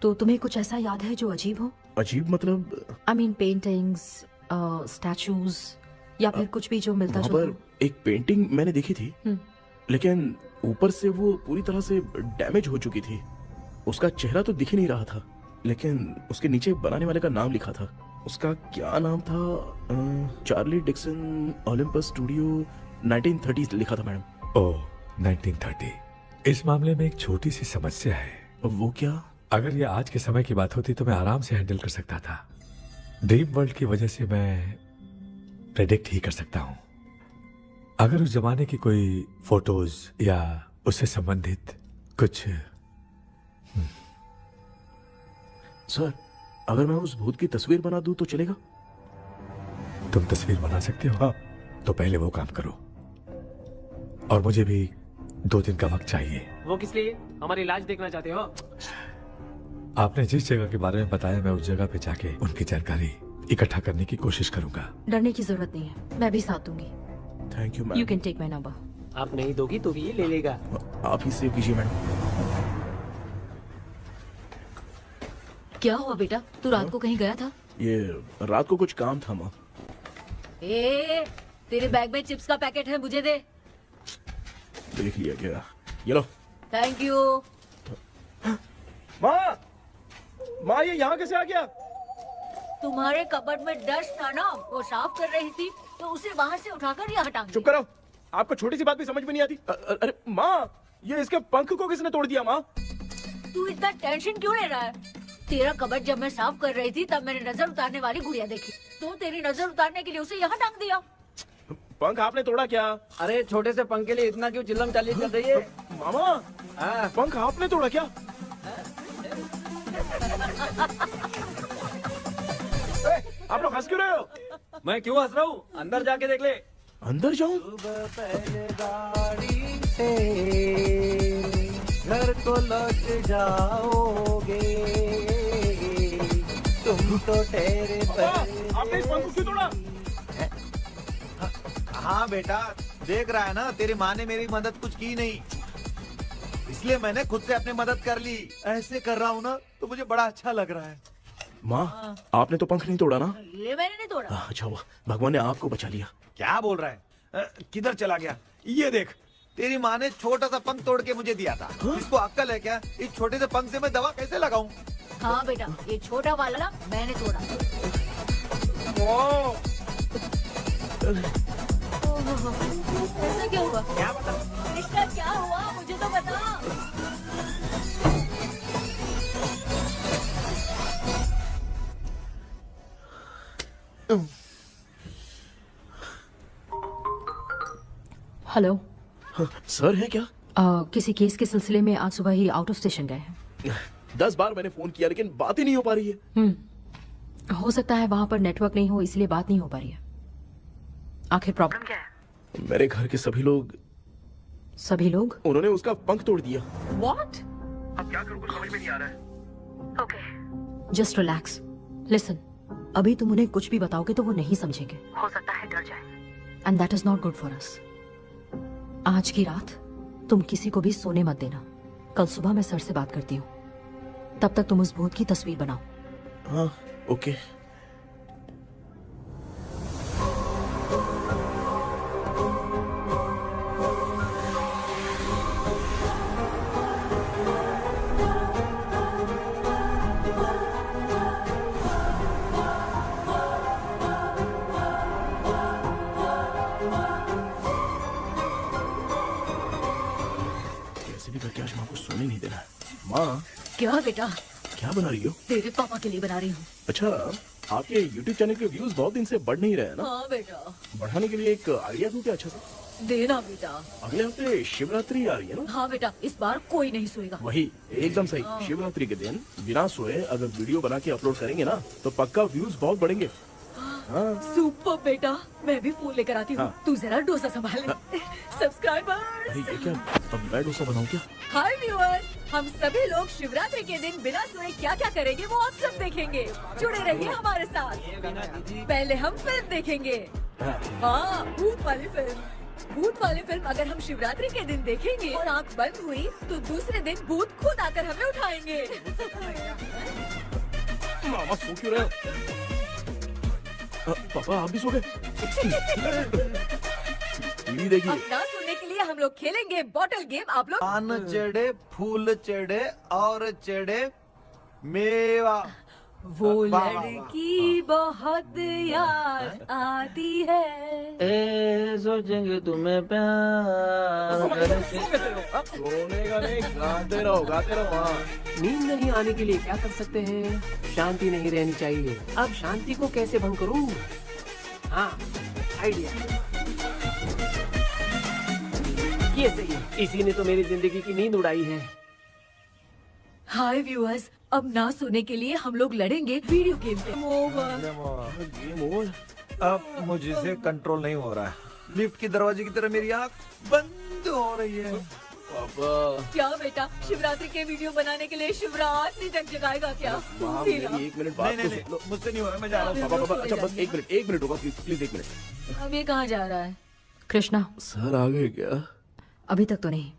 तो तुम्हें कुछ ऐसा याद है जो अजीब हो? अजीब मतलब? आई मीन पेंटिंग्स, स्टैचूज या फिर कुछ भी जो मिलता वहाँ जुलता। पर एक पेंटिंग मैंने देखी थी, लेकिन ऊपर से वो पूरी तरह से डैमेज हो चुकी थी। उसका चेहरा तो दिख ही नहीं रहा था, लेकिन उसके नीचे बनाने वाले का नाम लिखा था। उसका क्या नाम था? चार्ली डिक्सन ओलंपस स्टूडियो 1930 लिखा था मैडम। ओह, 1930। इस मामले में एक छोटी सी समस्या है। वो क्या? अगर ये आज के समय की बात होती तो मैं आराम से हैंडल कर सकता था। ड्रीम वर्ल्ड की वजह से मैं प्रेडिक्ट ही कर सकता हूँ। अगर उस जमाने की कोई फोटोज या उससे संबंधित कुछ। सर, अगर मैं उस भूत की तस्वीर बना दूं तो चलेगा? तुम तस्वीर बना सकते हो? हाँ। तो पहले वो काम करो, और मुझे भी 2 दिन का वक्त चाहिए। वो किस लिए? हमारी इलाज देखना चाहते हो? आपने जिस जगह के बारे में बताया, मैं उस जगह पे जाके उनकी जानकारी इकट्ठा करने की कोशिश करूंगा। डरने की जरूरत नहीं है, मैं भी साथ दूंगी। Thank you ma'am. You can take my number. आप नहीं दोगी तो भी ये ले लेगा। आप ही सेव कीजिए मैडम। क्या हुआ बेटा, तू रात को कहीं गया था? ये रात को कुछ काम था माँ। तेरे बैग में चिप्स का पैकेट है, मुझे दे। देख लिया क्या? ये लो। Thank you. माँ ये यहाँ कैसे आ गया? तुम्हारे कबर्ड में डस्ट था ना, वो साफ कर रही थी तो उसे वहाँ से उठाकर यहाँ टांग। चुप करो, आपको छोटी सी बात भी समझ में नहीं आती। अरे माँ, ये इसके पंख को किसने तोड़ दिया? माँ तू इतना टेंशन क्यों ले रहा है? तेरा कबर्ड जब मैं साफ कर रही थी तब मैंने नजर उतारने वाली गुड़िया देखी, तो तेरी नजर उतारने के लिए उसे यहाँ टांग दिया। पंख आपने तोड़ा क्या? अरे छोटे से पंख के लिए इतना क्यों चिल्लम चाली चल रही है? मामा, पंख आपने तोड़ा क्या? आप लोग हंस क्यों रहे हो? मैं क्यों हंस रहा हूँ? अंदर जाके देख ले। अंदर जाऊं? घर को लौट जाओगे तुम तो ठहरे। आपने इस पंख को क्यों तोड़ा? हाँ बेटा, देख रहा है ना, तेरी माँ ने मेरी मदद कुछ की नहीं, इसलिए मैंने खुद से अपनी मदद कर ली। ऐसे कर रहा हूँ ना तो मुझे बड़ा अच्छा लग रहा है। माँ, आपने तो पंख नहीं तोड़ा ना? ये मैंने नहीं तोड़ा। अच्छा हुआ, भगवान ने आपको बचा लिया। क्या बोल रहा है? किधर चला गया? ये देख, तेरी माँ ने छोटा सा पंख तोड़ के मुझे दिया था। इसको अक्ल है क्या? इस छोटे से पंख से मैं दवा कैसे लगाऊं? हाँ बेटा, ये छोटा वाला मैंने तोड़ा। ऐसा क्या हुआ? क्या बता? इसका क्या हुआ, मुझे तो बता। हेलो सर है क्या? किसी केस के सिलसिले में आज सुबह ही आउट ऑफ स्टेशन गए हैं। 10 बार मैंने फोन किया लेकिन बात ही नहीं हो पा रही है। हो सकता है वहां पर नेटवर्क नहीं हो, इसलिए बात नहीं हो पा रही है। आखिर प्रॉब्लम क्या है? मेरे घर के सभी लोग उन्होंने उसका पंख तोड़ दिया। What? अब क्या करूं, कुछ समझ में नहीं आ रहा है। Just relax. लिसन, अभी तुम उन्हें कुछ भी बताओगे तो वो नहीं समझेंगे। हो सकता है डर जाए। And that is not good for us. आज की रात तुम किसी को भी सोने मत देना। कल सुबह मैं सर से बात करती हूँ। तब तक तुम उस भूत की तस्वीर बनाओ। हाँ, ओके। करके आज माँ को सोने नहीं देना। माँ, क्या बेटा? क्या बना रही हो? तेरे पापा के लिए बना रही हूँ। अच्छा, आपके YouTube चैनल के व्यूज बहुत दिन से बढ़ नहीं रहे हैं ना? हाँ बेटा। बढ़ाने के लिए एक आइडिया दूं क्या अच्छा सा? देना बेटा। अगले हफ्ते शिवरात्रि आ रही है ना? हाँ बेटा, इस बार कोई नहीं सोएगा। वही, एकदम सही। शिवरात्रि के दिन बिना सोए अगर वीडियो बना के अपलोड करेंगे ना तो पक्का व्यूज बहुत बढ़ेंगे। सुपर बेटा, मैं भी फोन लेकर आती हूँ। तू जरा डोसा संभाल ले। सब्सक्राइबर्स। अरे ये क्या? अब मैं डोसा बनाऊं क्या? हाय व्यूअर्स, हम सभी लोग शिवरात्रि के दिन बिना सोए क्या क्या करेंगे वो आप सब देखेंगे। जुड़े रहिए हमारे साथ। पहले हम फिल्म देखेंगे। हाँ, भूत वाली फिल्म। भूत वाली फिल्म अगर हम शिवरात्रि के दिन देखेंगे और आँख बंद हुई तो दूसरे दिन भूत खुद आकर हमें उठाएंगे। मामा सो क्यों रहे हो? पापा आप भी सो गए? टीवी देखिए। अब ना सोने के लिए हम लोग खेलेंगे बॉटल गेम। आप लोग पान चढ़े, फूल चढ़े और चढ़े मेवा। वो लड़की बहुत याद आती है। सोचेंगे तुम्हें प्यार। सोने का नहीं, गाते रहो गाते रहो। नींद नहीं आने के लिए क्या कर सकते हैं? शांति नहीं रहनी चाहिए। अब शांति को कैसे भंग करूं? हाँ, आइडिया। ये सही है। इसी ने तो मेरी जिंदगी की नींद उड़ाई है। हाय व्यूअर्स, अब ना सोने के लिए हम लोग लड़ेंगे वीडियो गेम पे। Game over. अब मुझसे कंट्रोल नहीं हो रहा है। लिफ्ट की दरवाजे की तरह मेरी आँख बंद हो रही है। क्या बेटा, शिवरात्रि के वीडियो बनाने के लिए शिवरात्रि तक जगाएगा क्या? मेरी 1 मिनट बात नहीं, मुझसे नहीं हो रहा, मैं जा रहा हूँ। पापा, अच्छा बस 1 मिनट होगा, प्लीज 1 मिनट। अब ये कहाँ जा रहा है? कृष्णा, सर आ गए क्या? अभी तक तो नहीं।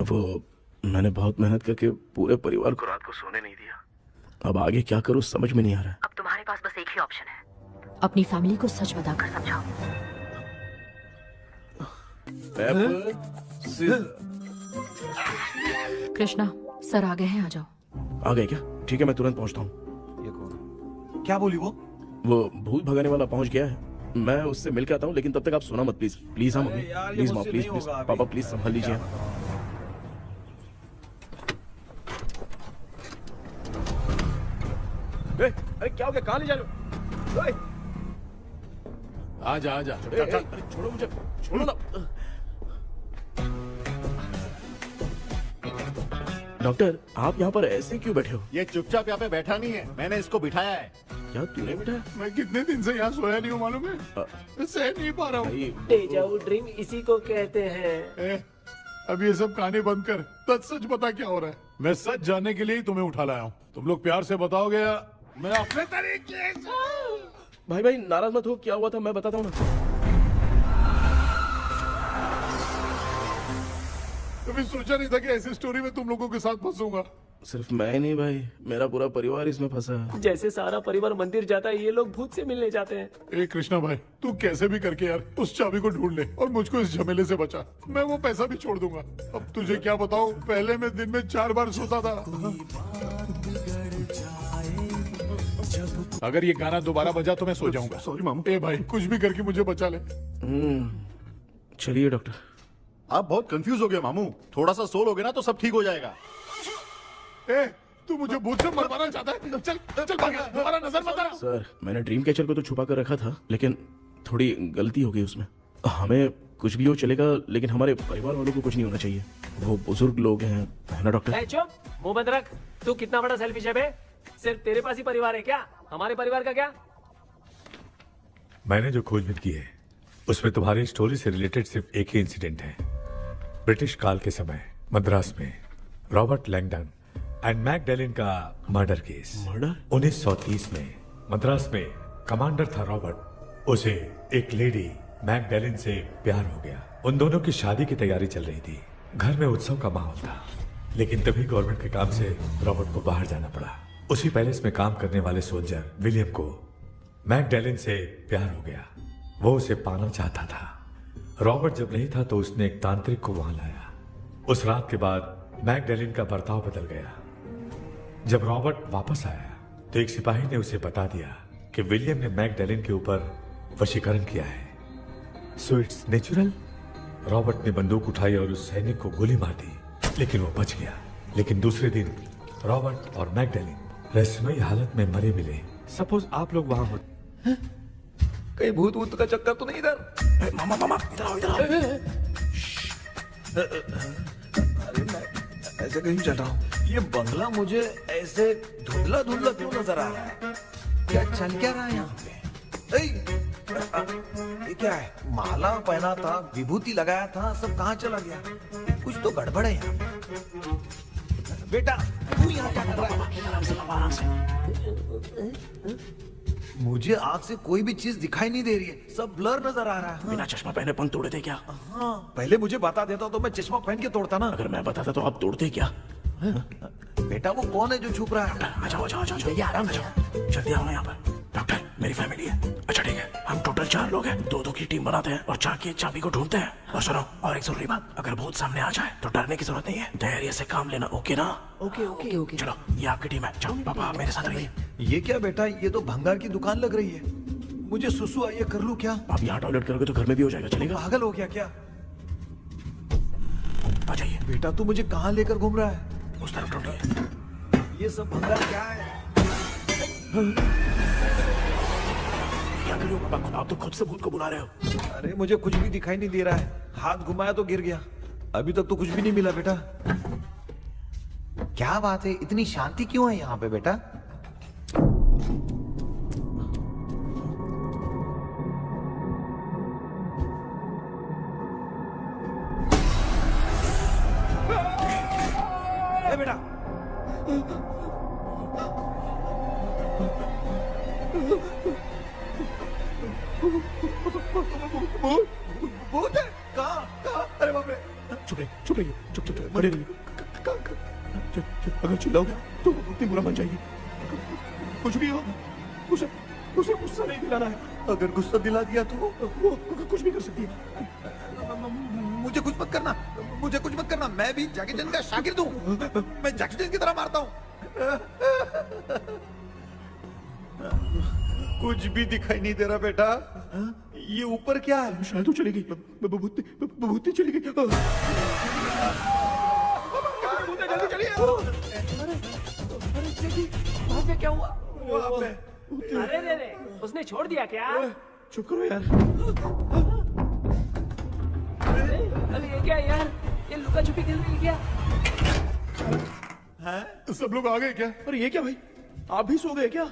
वो मैंने बहुत मेहनत करके पूरे परिवार को रात को सोने नहीं दिया। अब आगे क्या करूं समझ में नहीं आ रहा। अब तुम्हारे पास बस एक ही ऑप्शन है। अपनी फैमिली को सच बताकर समझाओ। कृष्णा, सर आ गए हैं, आ जाओ। आ गए क्या? ठीक है, मैं तुरंत पहुंचता हूँ। ये कौन? क्या बोली वो? वो भूत भगाने वाला पहुंच गया है। मैं उससे मिल के आता हूँ, लेकिन तब तक आप सोना मत प्लीज। प्लीज हाँ मम्मी, प्लीज माँ, प्लीज पापा, प्लीज संभाल लीजिए। अरे क्या हो गया? कहाँ ले जा रहे हो? आजा आजा। अरे छोड़ो मुझे, छोड़ो ना। डॉक्टर, आप यहाँ पर ऐसे क्यों बैठे हो? ये चुपचाप यहाँ पे बैठा नहीं है, मैंने इसको बिठाया है। क्या तूने बिठाया? मैं कितने दिन से यहाँ सोया नहीं हूँ, मालूम है? मैं सह नहीं पा रहा हूँ। डेजा वू ड्रीम इसी को कहते हैं। अब ये सब कहानी बंद कर, सच बता क्या हो रहा है। मैं सच जानने के लिए ही तुम्हें उठा लाया हूँ। तुम लोग प्यार से बताओगे या मैं अपने तरीके से? भाई नाराज मत हो, क्या हुआ था मैं बताता हूँ ना। कभी सोचा नहीं था कि ऐसी स्टोरी में तुम लोगों के साथ फंसूंगा। सिर्फ मैं नहीं भाई, मेरा पूरा परिवार इसमें फंसा है। जैसे सारा परिवार मंदिर जाता है, ये लोग भूत से मिलने जाते हैं। ए कृष्णा भाई, तू कैसे भी करके यार उस चाबी को ढूंढ ले और मुझको इस झमेले से बचा। मैं वो पैसा भी छोड़ दूंगा। अब तुझे क्या बताऊं, पहले मैं दिन में 4 बार सोता था। अगर ये गाना दोबारा बजा तो मैं सो जाऊंगा। सॉरी मामू। ए भाई, कुछ भी करके मुझे बचा ले। चलिए डॉक्टर। आप बहुत कंफ्यूज हो गए मामू, थोड़ा सा सो लोगे ना तो सब ठीक हो जाएगा। ए, तू मुझे भूत से मरवाना चाहता है? चल भाग, दोबारा नजर मत आना। सर, मैंने ड्रीम कैचर को तो छुपा कर रखा था, लेकिन थोड़ी गलती हो गई उसमें। हमें कुछ भी हो चलेगा, लेकिन हमारे परिवार वालों को कुछ नहीं होना चाहिए। वो बुजुर्ग लोग हैं, है ना डॉक्टर? चुप, मुंह बंद रख। तू कितना बड़ा सेल्फिश है बे? सिर्फ तेरे पास ही परिवार है क्या? हमारे परिवार का क्या? मैंने जो खोजबीन की है उसमें तुम्हारी स्टोरी से रिलेटेड सिर्फ एक ही इंसिडेंट है। ब्रिटिश काल के समय मद्रास में रॉबर्ट लैंगडन एंड मैकडैलिन का मर्डर केस। मर्डर? 1930 में मद्रास में कमांडर था रॉबर्ट। उसे एक लेडी मैकडैलिन से प्यार हो गया। उन दोनों की शादी की तैयारी चल रही थी। घर में उत्सव का माहौल था, लेकिन तभी गवर्नमेंट के काम से रॉबर्ट को बाहर जाना पड़ा। उसी पैलेस में काम करने वाले सोल्जर विलियम को मैकडैलिन से प्यार हो गया। वो उसे पाना चाहता था। रॉबर्ट जब नहीं था तो उसने एक तांत्रिक को वहां लाया। उस रात के बाद मैकडैलिन का बर्ताव बदल गया। जब रॉबर्ट वापस आया तो एक सिपाही ने उसे बता दिया कि विलियम ने मैकडैलिन के ऊपर वशीकरण किया है। So it's natural. रॉबर्ट ने बंदूक उठाई और उस सैनिक को गोली मार दी, लेकिन वो बच गया। लेकिन दूसरे दिन रॉबर्ट और मैकडैलिन रहस्यमयी हालत में मरे मिले। सपोज आप लोग वहां होते, कहीं भूत वूत का चक्कर तो नहीं इधर? मामा मामा इधर आओ, इधर आओ। अरे मैं ऐसे कहीं चल रहा हूँ। ये बंगला मुझे ऐसे धुंधला धुंधला क्यों नजर आ रहा है? क्या चल क्या रहा है यहाँ पे? ये क्या है? माला पहना था, विभूति लगाया था, सब कहाँ चला गया? कुछ तो गड़बड़ है यहाँ पे। बेटा तू यहाँ क्या कर रहा है? आराम से। मुझे आँख से कोई भी चीज दिखाई नहीं दे रही है, सब ब्लर नजर आ रहा है। बिना चश्मा पहने पंख तोड़े थे क्या? हाँ, पहले मुझे बता देता तो मैं चश्मा पहन के तोड़ता ना। अगर मैं बताता तो आप तोड़ते क्या? बेटा वो कौन है जो छुप रहा है? आ जाओ, जाओ, जाओ, आराम से जल्दी आओ ना यहाँ पर। डॉक्टर मेरी फैमिली है। अच्छा ठीक है, हम टोटल 4 लोग हैं। 2-2 की टीम बनाते हैं और जाके चाबी को ढूंढते हैं। और सुनो, और एक जरूरी बात, अगर भूत सामने आ जाए तो डरने की जरूरत नहीं है, धैर्य से काम लेना। ओके ना? Okay okay okay. चलो ये आपकी टीम है। जाओ पापा मेरे साथ रहिए। ये क्या बेटा? ये तो भंगार की दुकान लग रही है। मुझे सुसु आई है, कर लूं क्या? आप यहाँ टॉयलेट करोगे तो घर में भी हो जाएगा, चलेगा? पागल हो गया क्या? आ जाइए। बेटा तू मुझे कहाँ लेकर घूम रहा है? उस तरफ ढूंढिए। ये सब भंगार क्या है? क्या कर रहे हो पापा? आप तो खुद से भूत को बुला रहे हो। अरे मुझे कुछ भी दिखाई नहीं दे रहा है। हाथ घुमाया तो गिर गया। अभी तक तो कुछ भी नहीं मिला बेटा। क्या बात है, इतनी शांति क्यों है यहाँ पे बेटा? बेटा भूत है? कहाँ? अरे बाप रे! चुप रहिए, चुप खड़े रहिए। अगर चिल्लाओगे तो इतनी बुरा बन जाएगी। कुछ भी हो, उसे गुस्सा नहीं दिलाना है। अगर गुस्सा दिला दिया तो वो कुछ भी कर सकती है। मुझे कुछ मत करना, मुझे कुछ मत करना। मैं भी जैकी चैन का शागिर्द हूँ। मैं जैकी चैन की तरह मारता हूँ। कुछ भी दिखाई नहीं दे रहा बेटा। ये ऊपर क्या है? शायद वो चली गई। भूती चली गई। जल्दी चलिए। वहाँ पे क्या हुआ? अरे रे, उसने छोड़ दिया क्या? चुप करो यार। अरे ये क्या यार? ये लुका छुपी खेल रही है क्या? हैं? सब लोग आ गए क्या? अरे ये क्या भाई, आप भी सो गए क्या?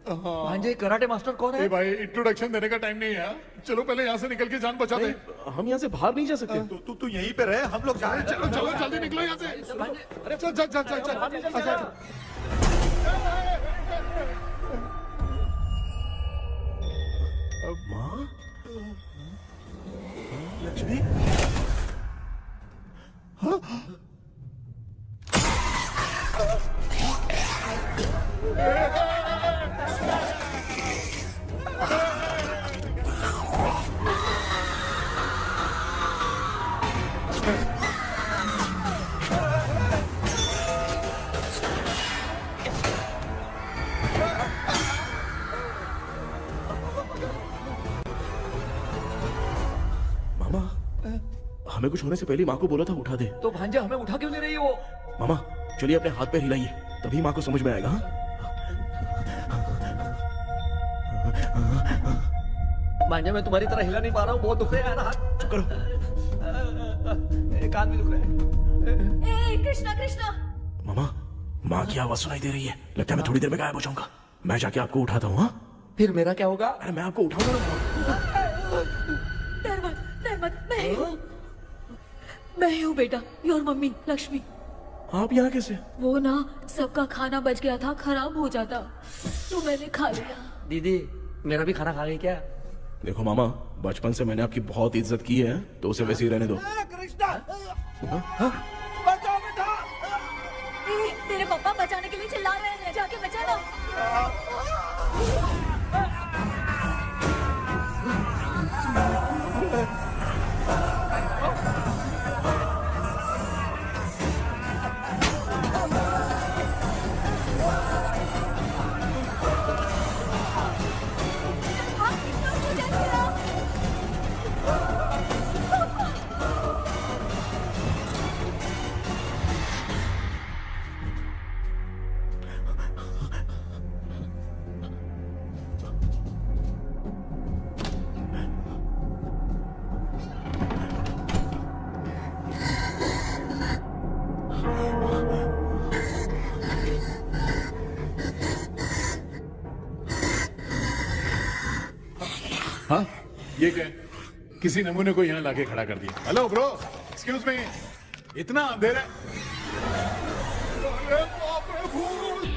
भांजे कराटे मास्टर कौन है? भाई इंट्रोडक्शन देने का टाइम नहीं है। चलो पहले यहाँ से निकल के जान बचा दे। हम यहाँ से बाहर नहीं जा सकते। तू यहीं पे रहे, हम लोग जा रहे हैं। चलो चलो जल्दी निकलो यहाँ से। अरे चल चल चल चल चल। माँ? लक्ष्मी? हमें कुछ होने से पहले माँ को बोला था उठा दे। तो भांजा हमें उठा क्यों ले रही है वो? मामा चलिए अपने हाथ पैर हिलाइए, तभी माँ को समझ में आएगा। भांजा मैं तुम्हारी तरह हिला नहीं पा रहा हूँ, बहुत दुख रहा है यार हाथ। चुप करो। एक हाथ भी दुख रहा है। ए कृष्णा कृष्णा। मामा माँ की आवाज सुनाई दे रही है, लगता है मैं थोड़ी देर में गायब हो जाऊंगा। मैं जाके आपको उठाता हूँ। हाँ फिर मेरा क्या होगा? अरे मैं आपको उठाऊंगा। डर मत, मैं हूँ बेटा, योर मम्मी लक्ष्मी। आप यहाँ कैसे? वो ना सबका खाना बच गया था, खराब हो जाता तो मैंने खा लिया। दीदी मेरा भी खाना खा गई क्या? देखो मामा, बचपन से मैंने आपकी बहुत इज्जत की है, तो उसे वैसे ही रहने दो। बचाओ बेटा। तेरे पापा बचाने के लिए चिल्ला रहे हैं, जाके बचा लो। हाँ, ये क्या? किसी नमूने को यहाँ लाके खड़ा कर दिया। हेलो ब्रो, एक्सक्यूज मी, इतना अंधेरा है। अरे बाप रे, भूत!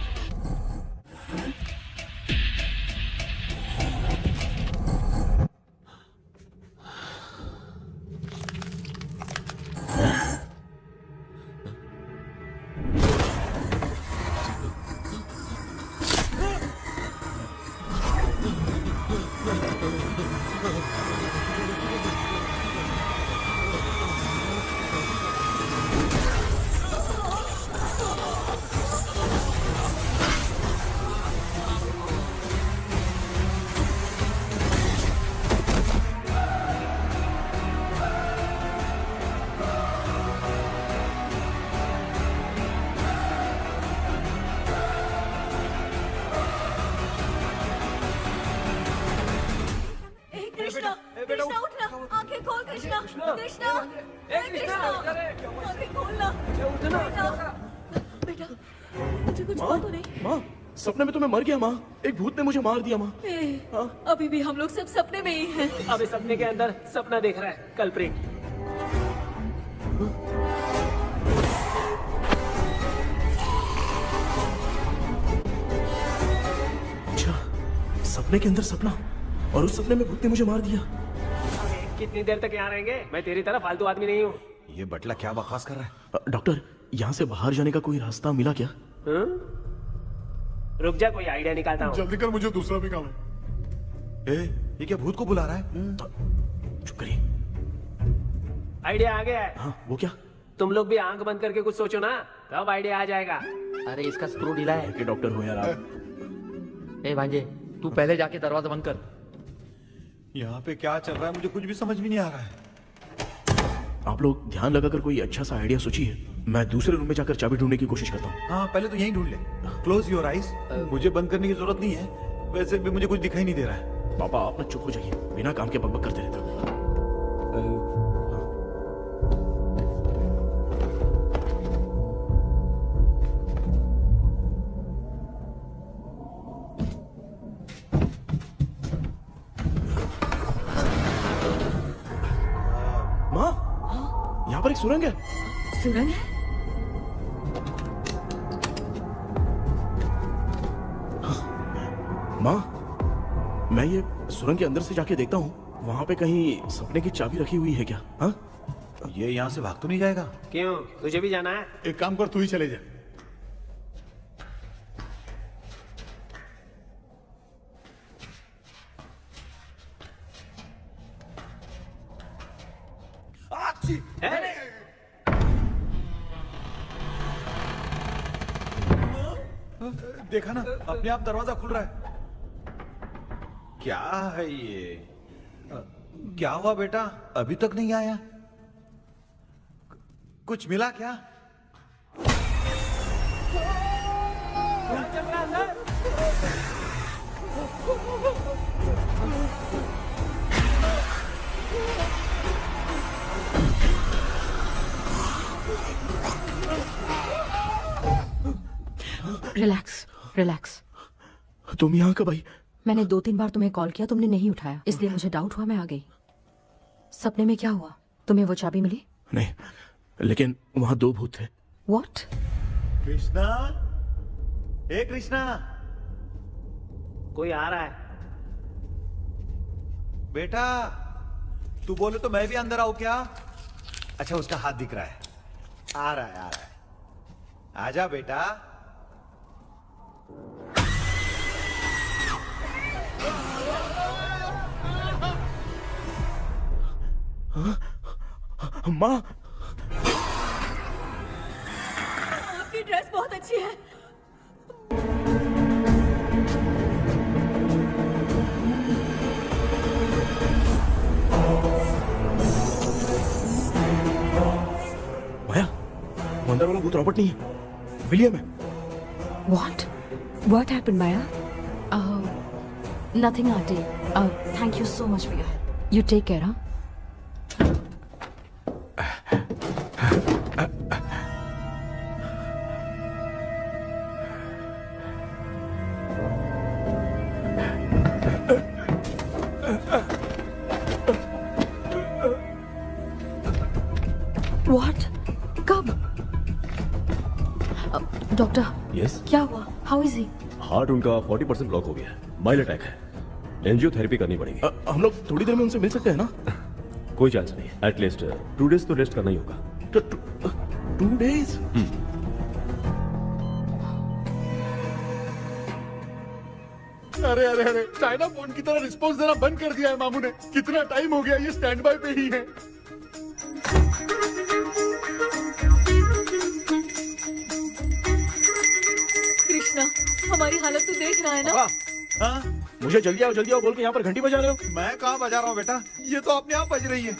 कृष्णा उठना, आंखें खोल कृष्णा, कृष्णा, कृष्णा, आंखें खोलना, बेटा, मुझे कुछ हुआ तो नहीं? माँ, सपने में तो मैं मर गया माँ, एक भूत ने मुझे मार दिया माँ। अभी भी हम लोग सब सपने में ही हैं। अभी सपने के अंदर सपना देख रहा है कल्प्रिट। अच्छा, सपने के अंदर सपना, और उस सपने में भूत ने मुझे मार दिया। कितनी देर तक यहाँ रहेंगे? मैं तेरी तरह फालतू आदमी नहीं हूँ। ये बटला क्या बकवास कर रहा है? डॉक्टर, यहाँ से बाहर जाने का कोई रास्ता मिला क्या? रुक जा, कोई आइडिया निकालता हूँ। जल्दी कर, मुझे दूसरा भी काम है। ये क्या भूत को बुला रहा है? चुप करिए। आइडिया आ गया है। हाँ, वो क्या? तुम लोग भी आंख बंद करके कुछ सोचो ना, तब आइडिया आ जाएगा। अरे इसका स्क्रू ढीला है। डॉक्टर हो यार आप। ए भांजे, तू पहले जाके दरवाजा बंद कर। यहाँ पे क्या चल रहा है मुझे कुछ भी समझ में नहीं आ रहा है। आप लोग ध्यान लगाकर कोई अच्छा सा आइडिया सोचिए, मैं दूसरे रूम में जाकर चाबी ढूंढने की कोशिश करता हूँ। हाँ, पहले तो यहीं ढूंढ ले। Close your eyes. मुझे बंद करने की जरूरत नहीं है, वैसे भी मुझे कुछ दिखाई नहीं दे रहा है। पापा, आप ना चुप हो जाइए, बिना काम के बकबक करते रहते हो। माँ, यहाँ पर एक सुरंग है। सुरंग है? माँ, मैं ये सुरंग के अंदर से जाके देखता हूँ, वहाँ पे कहीं सपने की चाबी रखी हुई है क्या? हाँ? ये यहाँ से भाग तो नहीं जाएगा? क्यों, तुझे भी जाना है? एक काम कर, तू ही चले जा। देखा ना, अपने आप दरवाजा खुल रहा है। क्या है ये? क्या हुआ बेटा, अभी तक नहीं आया? कुछ मिला क्या? Relax relax. तुम यहाँ कब आई? मैंने 2-3 बार तुम्हें कॉल किया, तुमने नहीं उठाया, इसलिए मुझे डाउट हुआ, मैं आ गई। सपने में क्या हुआ? तुम्हें वो चाबी मिली? नहीं, लेकिन वहाँ 2 भूत थे। What? कृष्णा, ए कृष्णा, कोई आ रहा है। बेटा तू बोले तो मैं भी अंदर आऊं क्या? अच्छा उसका हाथ दिख रहा है, आ रहा है, आ रहा है। आजा बेटा। माँ, आपकी ड्रेस बहुत अच्छी है। माया, वो अंदर वाला भूत रॉबर्ट नहीं है, विलियम है। What? What happened, Maya? Nothing, Auntie. Thank you so much for your help. You take care, huh? What? कब? डॉक्टर, यस, क्या हुआ? How is he? हार्ट उनका 40% ब्लॉक हो गया है, माइल्ड अटैक है, एंजियोथेरेपी करनी पड़ेगी। हम लोग थोड़ी देर में उनसे मिल सकते हैं ना? कोई चांस नहीं, एटलीस्ट 2 डेज तो रेस्ट करना ही होगा। 2 डेज? अरे अरे अरे, चाइना फोन की तरह रिस्पॉन्स देना बंद कर दिया है मामू ने। कितना टाइम हो गया, ये स्टैंड बाय पे ही है। कृष्णा, हमारी हालत तो देख रहा है ना? हाँ? मुझे जल्दी आओ बोल के यहाँ पर घंटी बजा रहे हो। मैं कहाँ बजा रहा हूँ बेटा, ये तो अपने आप बज रही है।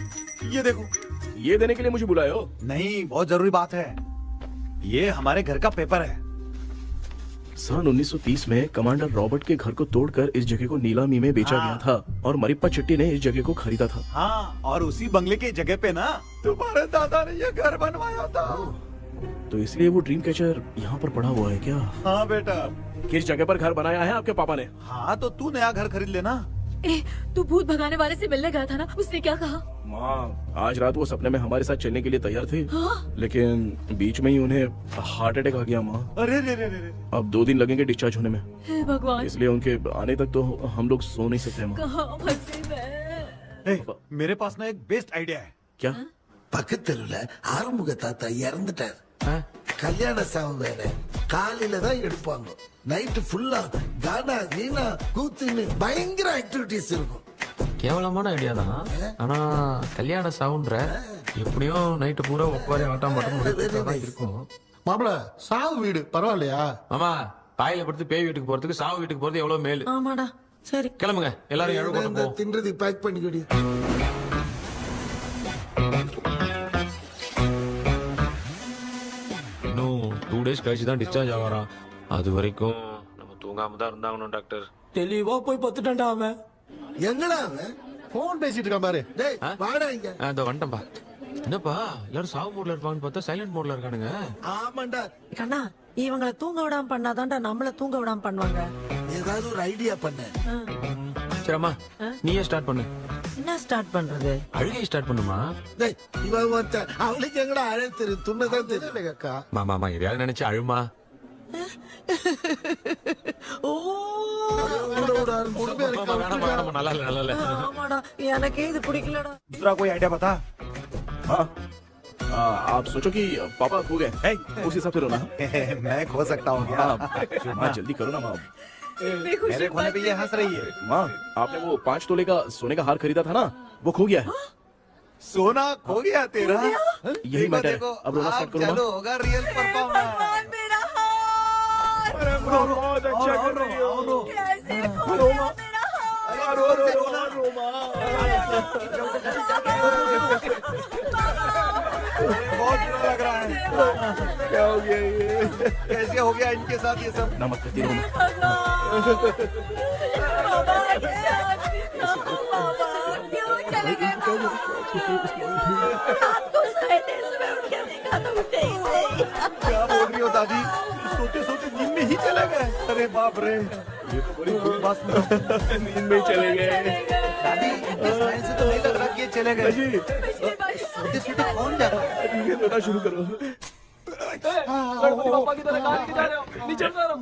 ये देखो। ये देने के लिए मुझे बुलाए हो? नहीं, बहुत जरूरी बात है। ये हमारे घर का पेपर है। सन 1930 में कमांडर रॉबर्ट के घर को तोड़कर इस जगह को नीलामी में बेचा गया था और मरिप्पा चिट्टी ने इस जगह को खरीदा था। हाँ, और उसी बंगले की जगह पे ना तुम्हारे दादा ने ये घर बनवाया था। तो इसलिए वो ड्रीम कैचर यहाँ पर पड़ा हुआ है क्या? हाँ बेटा। किस जगह पर घर बनाया है आपके पापा ने? हाँ, तो तू नया घर खरीद लेना। तू भूत भगाने वाले से मिलने गया था ना, उसने क्या कहा? माँ, आज रात वो सपने में हमारे साथ चलने के लिए तैयार थे। हाँ? लेकिन बीच में ही उन्हें हार्ट अटैक आ गया माँ। अरे रे रे रे। अब 2 दिन लगेंगे डिस्चार्ज होने में। हे भगवान। इसलिए उनके आने तक तो हम लोग सो नहीं सकते माँ। कहाँ फंसे मैं? मेरे पास ना एक बेस्ट आइडिया है। क्या? பக்கத்தெருவுல ஆறுமுக தாத்தா இறந்துட்டார். கல்யாண சாவு வேற, காலையில தான் எடுப்பாங்க. நைட்டு ஃபுல்லா கானா வீணா கூத்துன்னு பயங்கர ஆக்டிவிட்டிஸ் இருக்கும். கேவலமான ஐடியா தான், ஆனா கல்யாண சவுண்ட்ற எப்படியும் நைட்டு பூரா உட்காரி ஆட்டம் மட்டும் இருக்கும். மாப்பிள, சாவு வீடு பரவாயில்லையா? மாமா, பாயில படுத்து பேய் வீட்டுக்கு போறதுக்கு சாவு வீட்டுக்கு போறது எவ்வளவு மேலு. ஆமாடா, சரி கிளம்புங்க, எல்லாரும் எழு கொண்டு போ. தின்றது பேக் பண்ணிக்கடி. இன்னும் 2 டேஸ் கழிச்சு தான் டிஸ்சார்ஜ் ஆவாராம். அது வரைக்கும் நம்ம தூங்காம தான் இருந்தாங்கணும் டாக்டர். தெளிவா போய் பத்துட்டான்டா அவன். எங்கடா அவன்? போன் பேசிட்டு இருக்கான் பாரு. டேய் வாடா இங்க. அதோ வந்துட்டேன்பா. என்னப்பா எல்லாரும் சாவு மோட்ல இருப்பான்னு பார்த்தா சைலண்ட் மோட்ல இருக்கானுங்க. ஆமாண்டா கண்ணா, இவங்கள தூங்க விடாம பண்ணாதான்டா நம்மள தூங்க விடாம பண்ணுவாங்க. ஏதாவது ஒரு ஐடியா பண்ணு. சரிம்மா, நீயே ஸ்டார்ட் பண்ணு. என்ன ஸ்டார்ட் பண்றது? அழுகை ஸ்டார்ட் பண்ணுமா? டேய் இவன் ஒருத்தன், அவளுக்கு எங்கடா அழகு தெரியும்? துண்ணதான் தெரியல அக்கா. மாமா எதையாவது நினைச்சு அழுமா. ஓ நல்லா இல்ல. ஆமாடா, எனக்கே இது பிடிக்கலடா. दूसरा कोई आइडिया बता। हाँ, आप सोचो कि पापा खो गए, उस हिसाब से रोना। मैं खो सकता हूँ क्या? माँ जल्दी करो ना माँ। मेरे खोने पे ये हंस रही है। माँ, आपने वो 5 तोले का सोने का हार खरीदा था ना, वो खो गया है। सोना खो गया तेरा? यही मैटर है। अब रोना स्टार्ट करो चलो, माँ। होगा रियल परफॉर्मेंस। बहुत अच्छा कर रही हो। कैसे खो रो गया माँ। मेरा हाथ? रो माँ। बहुत बुरा लग रहा है। क्या हो गया ये? कैसे हो गया इनके साथ ये सब? नमक करती रहो माँ। क्यों चले गए? आपको सोते सुबह उठ के देखा तो उठे ही नहीं। क्या बोल रही हो दादी? सोते सोते नींद में ही चले अरे बाप रे, ये तो बड़ी बुरी बात है। नींद में चले गए। दादी इस लाइन से तो नहीं लग रहा कि ये चले गए। सोते सोते कौन जाता है? ये रोना शुरू करो। गणपति बप्पा की तरह कहाँ लेके जा रहे हो? नीचे उतारो।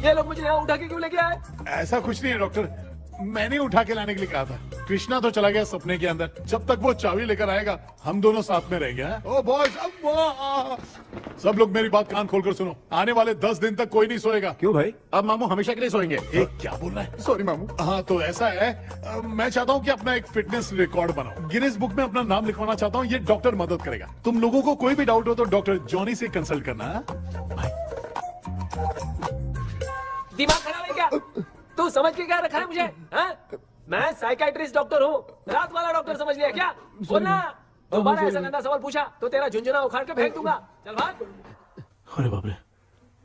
ये लोग मुझे यहाँ उठा के क्यों लेके आए? ऐसा कुछ नहीं है डॉक्टर, मैंने उठा के लाने के लिए कहा था। कृष्णा तो चला गया सपने के अंदर, जब तक वो चाबी लेकर आएगा हम दोनों साथ में रहेंगे। ओ बॉयज, सब लोग मेरी बात कान खोलकर सुनो, आने वाले 10 दिन तक कोई नहीं सोएगा। क्यों भाई? अब मामू हमेशा के लिए सोएंगे। क्या बोल रहा है? सॉरी मामू। हाँ तो ऐसा है, मैं चाहता हूँ कि अपना एक फिटनेस रिकॉर्ड बनाओ, गिनीज बुक में अपना नाम लिखवाना चाहता हूँ। ये डॉक्टर मदद करेगा। तुम लोगों को कोई भी डाउट हो तो डॉक्टर जॉनी से कंसल्ट करना। दिमाग खराब है क्या? तू समझ के क्या रखा है मुझे? हाँ? मैं साइकाइट्रिस्ट डॉक्टर हूँ, रात वाला डॉक्टर समझ लिया क्या? बोलना, दोबारा ऐसा गंदा सवाल पूछा तो तेरा झुंझुना उखाड़ के फेंक दूंगा। चल भाग। अरे बाप रे,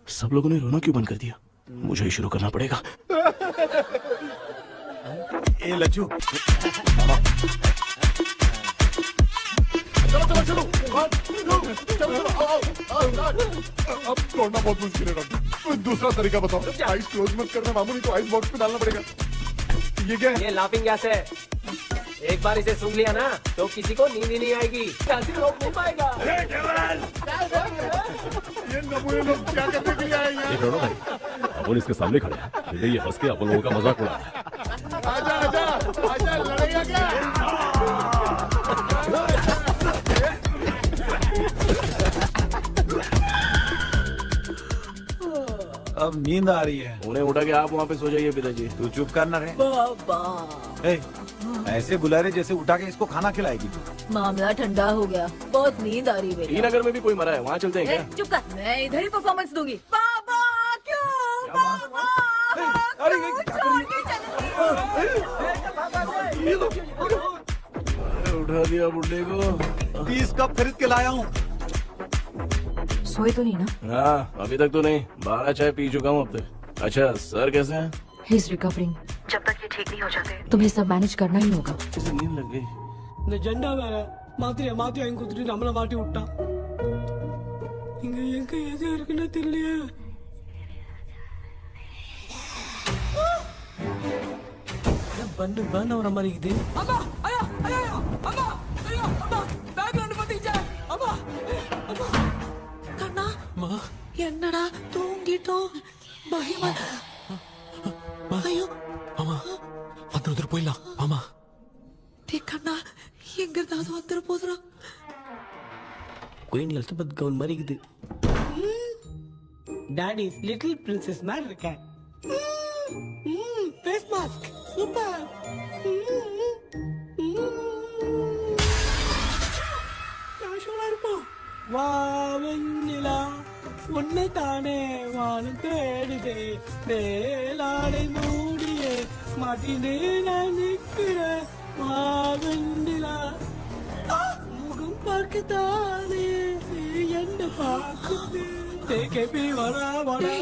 सब लोगों ने रोना क्यों बंद कर दिया? मुझे ही शुरू करना पड़ेगा। ए लज्जू, चलो अब तोड़ना बहुत मुश्किल है डॉक्टर, दूसरा तरीका बताओ। आइस क्लोज मत करना मामू, नहीं तो आइस बॉक्स में डालना पड़ेगा। ये क्या है? ये लाफिंग गैस है, एक बार इसे सूंघ लिया ना तो किसी को नींद ही नहीं आएगी, हंसी रोक नहीं पाएगा। ये नमूने लोग क्या करने के लिए आए हैं? देख रहे हो भाई, अपन इसके सामने खड़े हैं, फिर ये हंस के अपन लोगों का मजाक उड़ा रहा है। आजा आजा आजा, लड़ेगा क्या? अब नींद आ रही है। उन्हें उठा के आप वहाँ पे सो जाइए पिताजी। तू चुप करना रे। ऐसे बुला रहे जैसे उठा के इसको खाना खिलाएगी तू। मामला ठंडा हो गया, बहुत नींद आ रही है। श्रीनगर में भी कोई मरा है, वहाँ चलते हैं क्या? चुप कर, मैं इधर ही परफॉर्मेंस दूंगी। बाबा क्यों? बाबा उठा दिया बुड्ढे को। 30 कप खरीद के लाया हूँ। सोए तो नहीं ना? हाँ अभी तक तो नहीं, 12 चाय पी चुका हूँ अब तक। अच्छा सर कैसे हैं? He is recovering. जब तक ये ठीक नहीं हो जाते तुम्हें सब मैनेज करना ही होगा। इसे नींद लग गई। ஜெண்டா வேற மாத்திரையா மாத்தி வாங்கி கொடுத்துட்டு நம்மள மாட்டி விட்டான். இங்க எங்க எது இருக்குன்னு தெரியலையே. பண்ணு பண்ண வர மாதிரி இருக்குது. அம்மா ஐயா ஐயா அம்மா ஐயா அம்மா பேக்ரவுண்ட் பத்திச்சே அம்மா அம்மா கண்ணா என்னடா தூங்கிட்டோம் பயமா. ஐயோ மாமா வந்துட்டு போயிடலாம். மாமா கண்ணா எங்க இருந்தாவது வந்துட போதுரா. குயின் எலிசபெத் கவுன் மாதிரி இருக்குது. டாடி லிட்டில் பிரின்சஸ் மாதிரி இருக்கேன். Face mask super. கேஷுவலா இருப்போம். வா வெண்ணிலா உன்னை தானே வானம் தேடுதே மேலாடை மூடியே மாட்டினே நான் நிற்கிறேன். வா வெண்ணிலா முகம் பார்க்கத்தானே என்ன பார்க்குது தேக்கி வரா வரா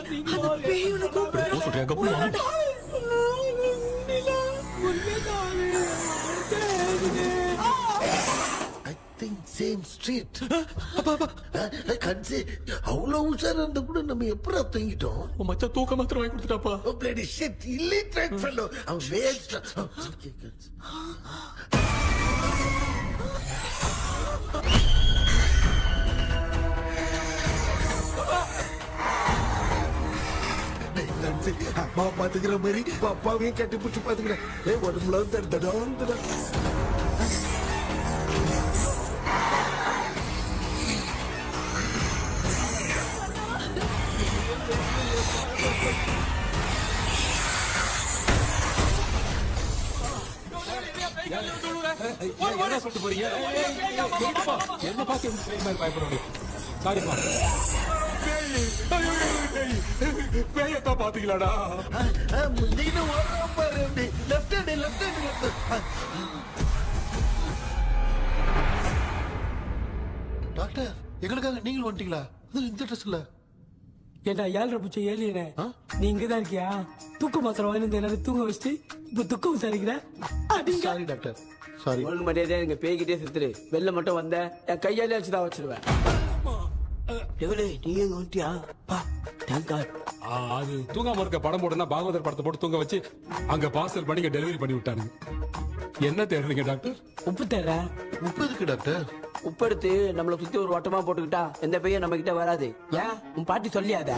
பேயுன கூப்பிடுறா. சொல்றியா கப்பு? சேம் ஸ்ட்ரீட் கன்சி அவ்வளவு உஷாரா இருந்தா கூட நம்ம எப்படா தூங்கிட்டோம்? மச்சா தூக்க மாத்திரம் வாங்கி கொடுத்துட்டாப்பா. பிளடி ஷிட் இல்லிட்ரேட் ஃபெல்லோ அவன் வேஸ்ட். அம்மா பாத்துக்கிற மாதிரி அப்பாவையும் கட்டி பிடிச்சி பாத்துக்கிறேன். உடம்புல தடா என்ன சொல்லிட்டு போறீங்க? என்ன பார்த்து பயப்படுறீங்க? சாரிப்பா. பேயத்தான் பாத்தீங்களாடா? நீங்க பாரு left hand left hand. Doctor எங்களுக்காக நீங்களும் வந்துட்டீங்களா? இந்த ட்ரெஸ்ல ஏண்டா 7 பூச்சி ஏலியனே நீ இங்கதான் இருக்கியா? தூக்க மாத்திரம் வாங்கி எல்லாரும் தூங்க வச்சுட்டு இப்ப துக்கம் விசாரிக்கிற. Sorry doctor sorry. ஒன்று மரியாதையா எங்க பேய்கிட்டே செத்துரு. வெளில மட்டும் வந்த என் கையாலே வச்சுதான் வச்சிருவேன். எவ்வளவு நீ எங்க வந்துட்டியா? Thank God. அது தூங்காம இருக்க படம் போடுனா பாகவதர் படத்தை போட்டு தூங்க வச்சு அங்க பார்சல் பண்ணி டெலிவரி பண்ணி விட்டானுங்க. என்ன தேடுறீங்க டாக்டர்? உப்பு தேடுறேன். உப்பு எதுக்கு டாக்டர்? உப்பு எடுத்து நம்மளை சுத்தி ஒரு வட்டமா போட்டுக்கிட்டா எந்த பையன் நம்ம கிட்ட வராது. ஏன் உன் பாட்டி சொல்லியாத?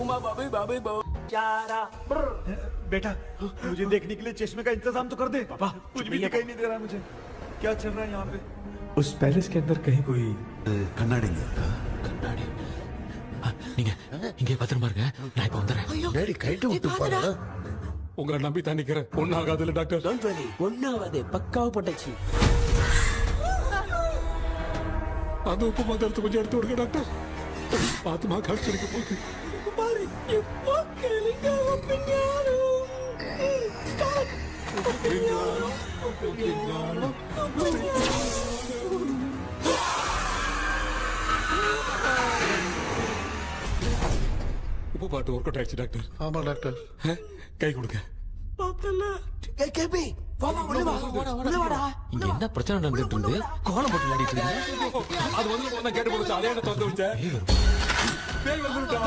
உமா பாபி பாபி பாபு चारा बेटा मुझे देखने के लिए चश्मे का इंतजाम तो कर दे। पापा कुछ भी दिखाई नहीं दे रहा मुझे, क्या चल रहा है यहाँ पे? उस पैलेस के अंदर कहीं कोई கண்ணாடி கண்ணாடி நீங்க இங்கே பத்திரமா இருங்க, நான் இப்ப வந்துடுறேன். டேடி கைட்டு விட்டு போற. உங்களை நம்பி தான் நிக்கிறேன். ஒன்னாகாதுல டாக்டர். டோன்ட் வரி, ஒன்னாவது பக்காவா போட்டாச்சு. அந்த உப்பு மந்திரத்தை கொஞ்சம் எடுத்து விடுங்க டாக்டர். பாத்துமா காட்சி இருக்க போகுது. பாரு இப்போ கேளுங்க ஒப்பினியாரோ. ஸ்டார்ட். உப்பு பாட்டு ஒர்க் அவுட் ஆயிடுச்சு டாக்டர். ஆமா டாக்டர். கை கொடுங்க. பார்த்தல ஏய் கேபி வாடா உள்ள வாடா. இங்க என்ன பிரச்சனை நடந்துட்டு இருந்து கோலம் போட்டு விளையாடிட்டு இருக்கீங்க? அது வந்து நான் கேட்டு போச்சு. அதே என்ன தோத்து வச்சேன். பேய் வந்துட்டா.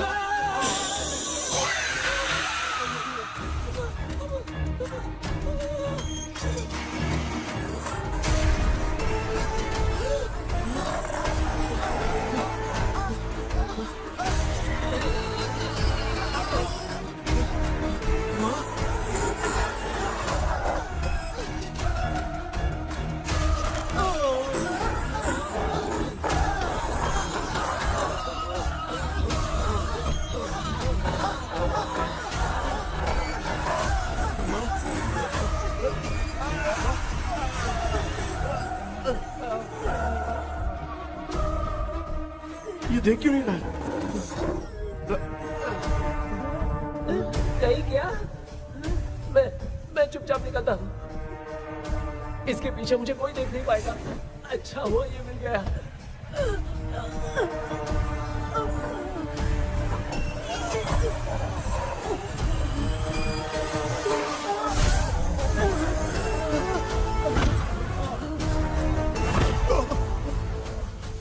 ये देख क्यों नहीं रहा? नहीं क्या? मैं चुपचाप निकलता हूँ। इसके पीछे मुझे कोई देख नहीं पाएगा। अच्छा हुआ ये मिल गया।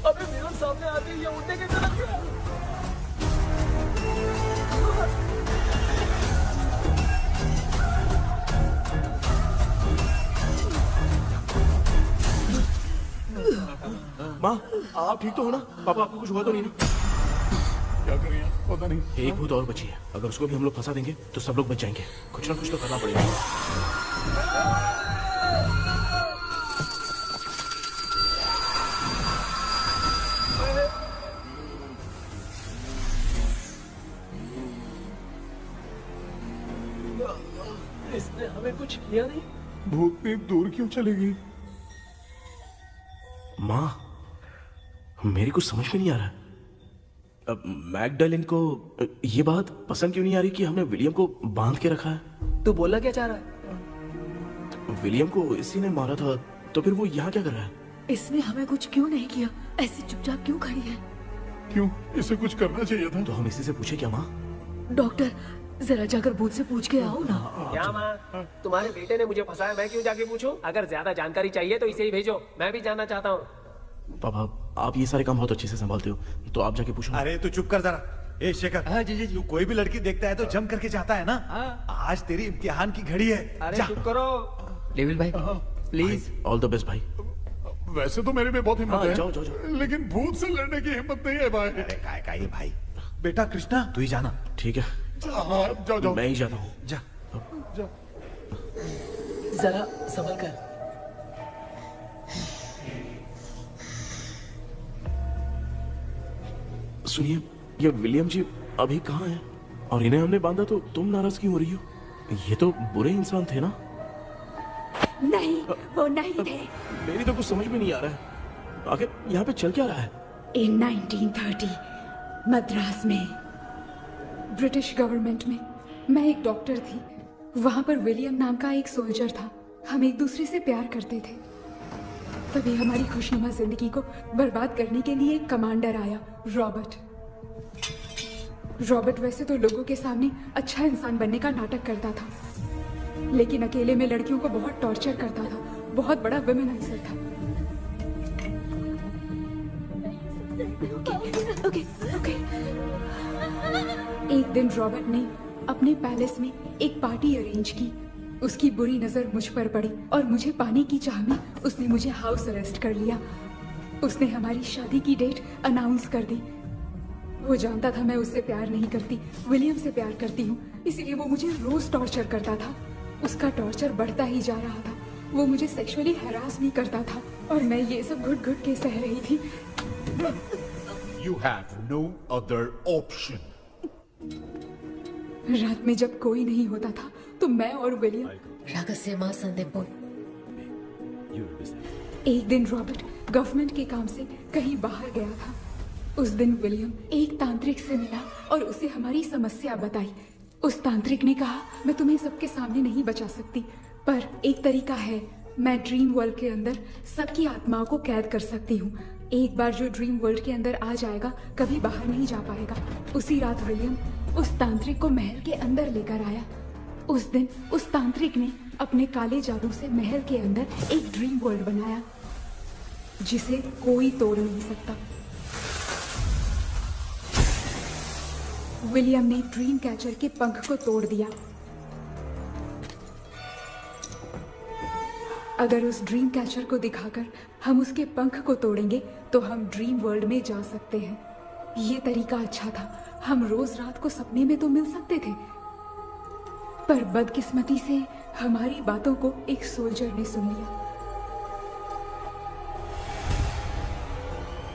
अबे मेरे सामने आते ही ये उड़ने की तरफ गया। माँ आप ठीक तो हो ना? पापा आपको कुछ हुआ तो नहीं ना? क्या कर रही है पता नहीं। एक भूत और बची है, अगर उसको भी हम लोग फंसा देंगे तो सब लोग बच जाएंगे। कुछ ना कुछ तो करना पड़ेगा। इसने हमें कुछ किया नहीं। भूतनी दूर क्यों चली गई? माँ मेरी कुछ समझ में नहीं आ रहा। अब मैगडालिन को ये बात पसंद क्यों नहीं आ रही कि हमने विलियम को बांध के रखा है? तू बोलना क्या चाह रहा है? विलियम को इसी ने मारा था, तो फिर वो यहाँ क्या कर रहा है? इसने हमें कुछ क्यों नहीं किया? ऐसे चुपचाप क्यों खड़ी है? क्यों इसे कुछ करना चाहिए था। तो हम इसी से पूछे क्या माँ? डॉक्टर जरा जाकर भूत से पूछ के आओ ना। क्या माँ, तुम्हारे बेटे ने मुझे फंसाया, मैं क्यों जाके पूछूं? अगर ज्यादा जानकारी चाहिए तो इसे ही भेजो, मैं भी जानना चाहता हूँ। पापा आप ये सारे काम बहुत अच्छे से संभालते हो, तो आप जाके पूछो। अरे तू चुप कर जरा। ए शेखर, हाँ जी जी तू कोई भी लड़की देखता है तो जम करके जाता है ना। आज तेरी इम्तिहान की घड़ी है। अरे जा। चुप करो लेविल भाई प्लीज। ऑल द बेस्ट भाई। वैसे तो मेरे में बहुत हिम्मत हाँ, है, जाओ, जाओ, जाओ। लेकिन भूत से लड़ने की हिम्मत नहीं है भाई। अरे काय का ये भाई। बेटा कृष्णा तू ही जाना। ठीक है हाँ, जाओ जाओ। मैं ही जाता हूँ। जा जा। जरा संभल कर। सुनिए, ये विलियम जी अभी कहाँ हैं? और इन्हें हमने बांधा तो तुम नाराज क्यों हो रही हो? ये तो बुरे इंसान थे ना? नहीं वो नहीं थे। मेरी तो कुछ समझ में नहीं आ रहा है। आखिर यहाँ पे चल क्या रहा है? In 1930 मद्रास में ब्रिटिश गवर्नमेंट में मैं एक डॉक्टर थी। वहां पर विलियम नाम का एक सोल्जर था। हम एक दूसरे से प्यार करते थे। तभी हमारी खुशनुमा जिंदगी को बर्बाद करने के लिए एक कमांडर आया, रॉबर्ट। रॉबर्ट वैसे तो लोगों के सामने अच्छा इंसान बनने का नाटक करता था, लेकिन अकेले में लड़कियों को बहुत टॉर्चर करता था। बहुत बड़ा वुमेनाइजर था। ओके ओके ओके एक दिन रॉबर्ट ने अपने पैलेस में एक पार्टी अरेंज की। उसकी बुरी नजर मुझ पर पड़ी और मुझे पाने की चाह में उसने मुझे हाउस अरेस्ट कर लिया। उसने हमारी शादी की डेट अनाउंस कर दी। वो जानता था मैं उससे प्यार नहीं करती, विलियम से प्यार करती हूँ, इसलिए वो मुझे रोज टॉर्चर करता था। उसका टॉर्चर बढ़ता ही जा रहा था। वो मुझे सेक्सुअली हैरास भी करता था और मैं ये सब घुट घुट के सह रही थी। You have no other option. रात में जब कोई नहीं होता था तो मैं और विलियम रहस्यमा संदेपुर। एक दिन रॉबर्ट गवर्नमेंट के काम से कहीं बाहर गया था। उस दिन विलियम एक तांत्रिक से मिला और उसे हमारी समस्या बताई। उस तांत्रिक ने कहा, मैं तुम्हें सबके सामने नहीं बचा सकती, पर एक तरीका है। मैं ड्रीम वर्ल्ड के अंदर सबकी आत्माओं को कैद कर सकती हूँ। एक बार जो ड्रीम वर्ल्ड के अंदर आ जाएगा कभी बाहर नहीं जा पाएगा। उसी रात विलियम उस तांत्रिक को महल के अंदर लेकर आया। उस दिन उस तांत्रिक ने अपने काले जादू से महल के अंदर एक ड्रीम वर्ल्ड बनाया जिसे कोई तोड़ नहीं सकता। विलियम ने ड्रीम कैचर के पंख को तोड़ दिया। अगर उस ड्रीम कैचर को दिखाकर हम उसके पंख को तोड़ेंगे तो हम ड्रीम वर्ल्ड में जा सकते हैं। ये तरीका अच्छा था। हम रोज रात को सपने में तो मिल सकते थे, पर बदकिस्मती से हमारी बातों को एक सोल्जर ने सुन लिया।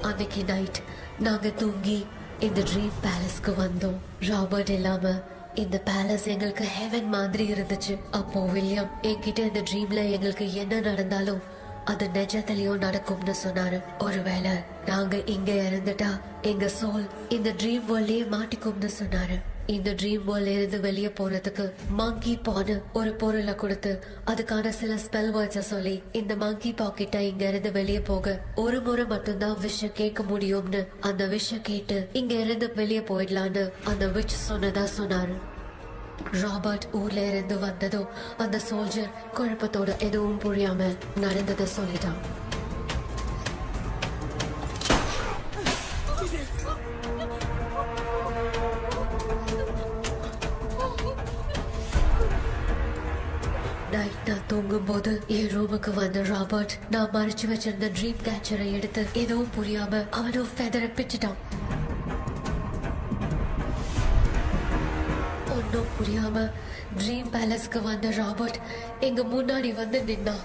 அன்னைக்கு நைட் நாங்க தூங்கி இந்த ட்ரீம் பேலஸ்க்கு வந்தோம். ராபர்ட் இல்லாம இந்த பேலஸ் எங்களுக்கு ஹெவன் மாதிரி இருந்துச்சு. அப்போ வில்லியம் என்கிட்ட இந்த ட்ரீம்ல எங்களுக்கு என்ன நடந்தாலும் அது நிஜத்திலயும் நடக்கும்னு சொன்னாரு. ஒருவேளை நாங்க இங்க இறந்துட்டா எங்க சோல் இந்த ட்ரீம் வேர்ல்ட்லயே மாட்டிக்கும்னு சொன்னாரு. இந்த ட்ரீம் வேர்ல்ட்ல இருந்து வெளியே போறதுக்கு மங்கி பான்னு ஒரு பொருளை கொடுத்து அதுக்கான சில ஸ்பெல் வேர்ட்ஸை சொல்லி இந்த மங்கி பாக்கெட்ட இங்க இருந்து வெளியே போக ஒரு முறை மட்டும்தான் விஷயம் கேட்க முடியும்னு அந்த விஷயம் கேட்டு இங்க இருந்து வெளியே போயிடலான்னு அந்த விச் சொன்னதா சொன்னாரு. ராபர்ட் ஊர்ல இருந்து வந்ததும் அந்த சோல்ஜர் குழப்பத்தோட எதுவும் புரியாம நடந்ததை சொல்லிட்டான். நைட் நான் தூங்கும் போது என் ரூமுக்கு வந்த ராபர்ட் நான் மறைச்சு வச்சிருந்த ட்ரீம் கேச்சரை எடுத்து எதுவும் புரியாம அவனும் ஃபெதரை பிச்சுட்டான். ஒன்னும் புரியாம ட்ரீம் பேலஸ்க்கு வந்த ராபர்ட் எங்க முன்னாடி வந்து நின்னான்.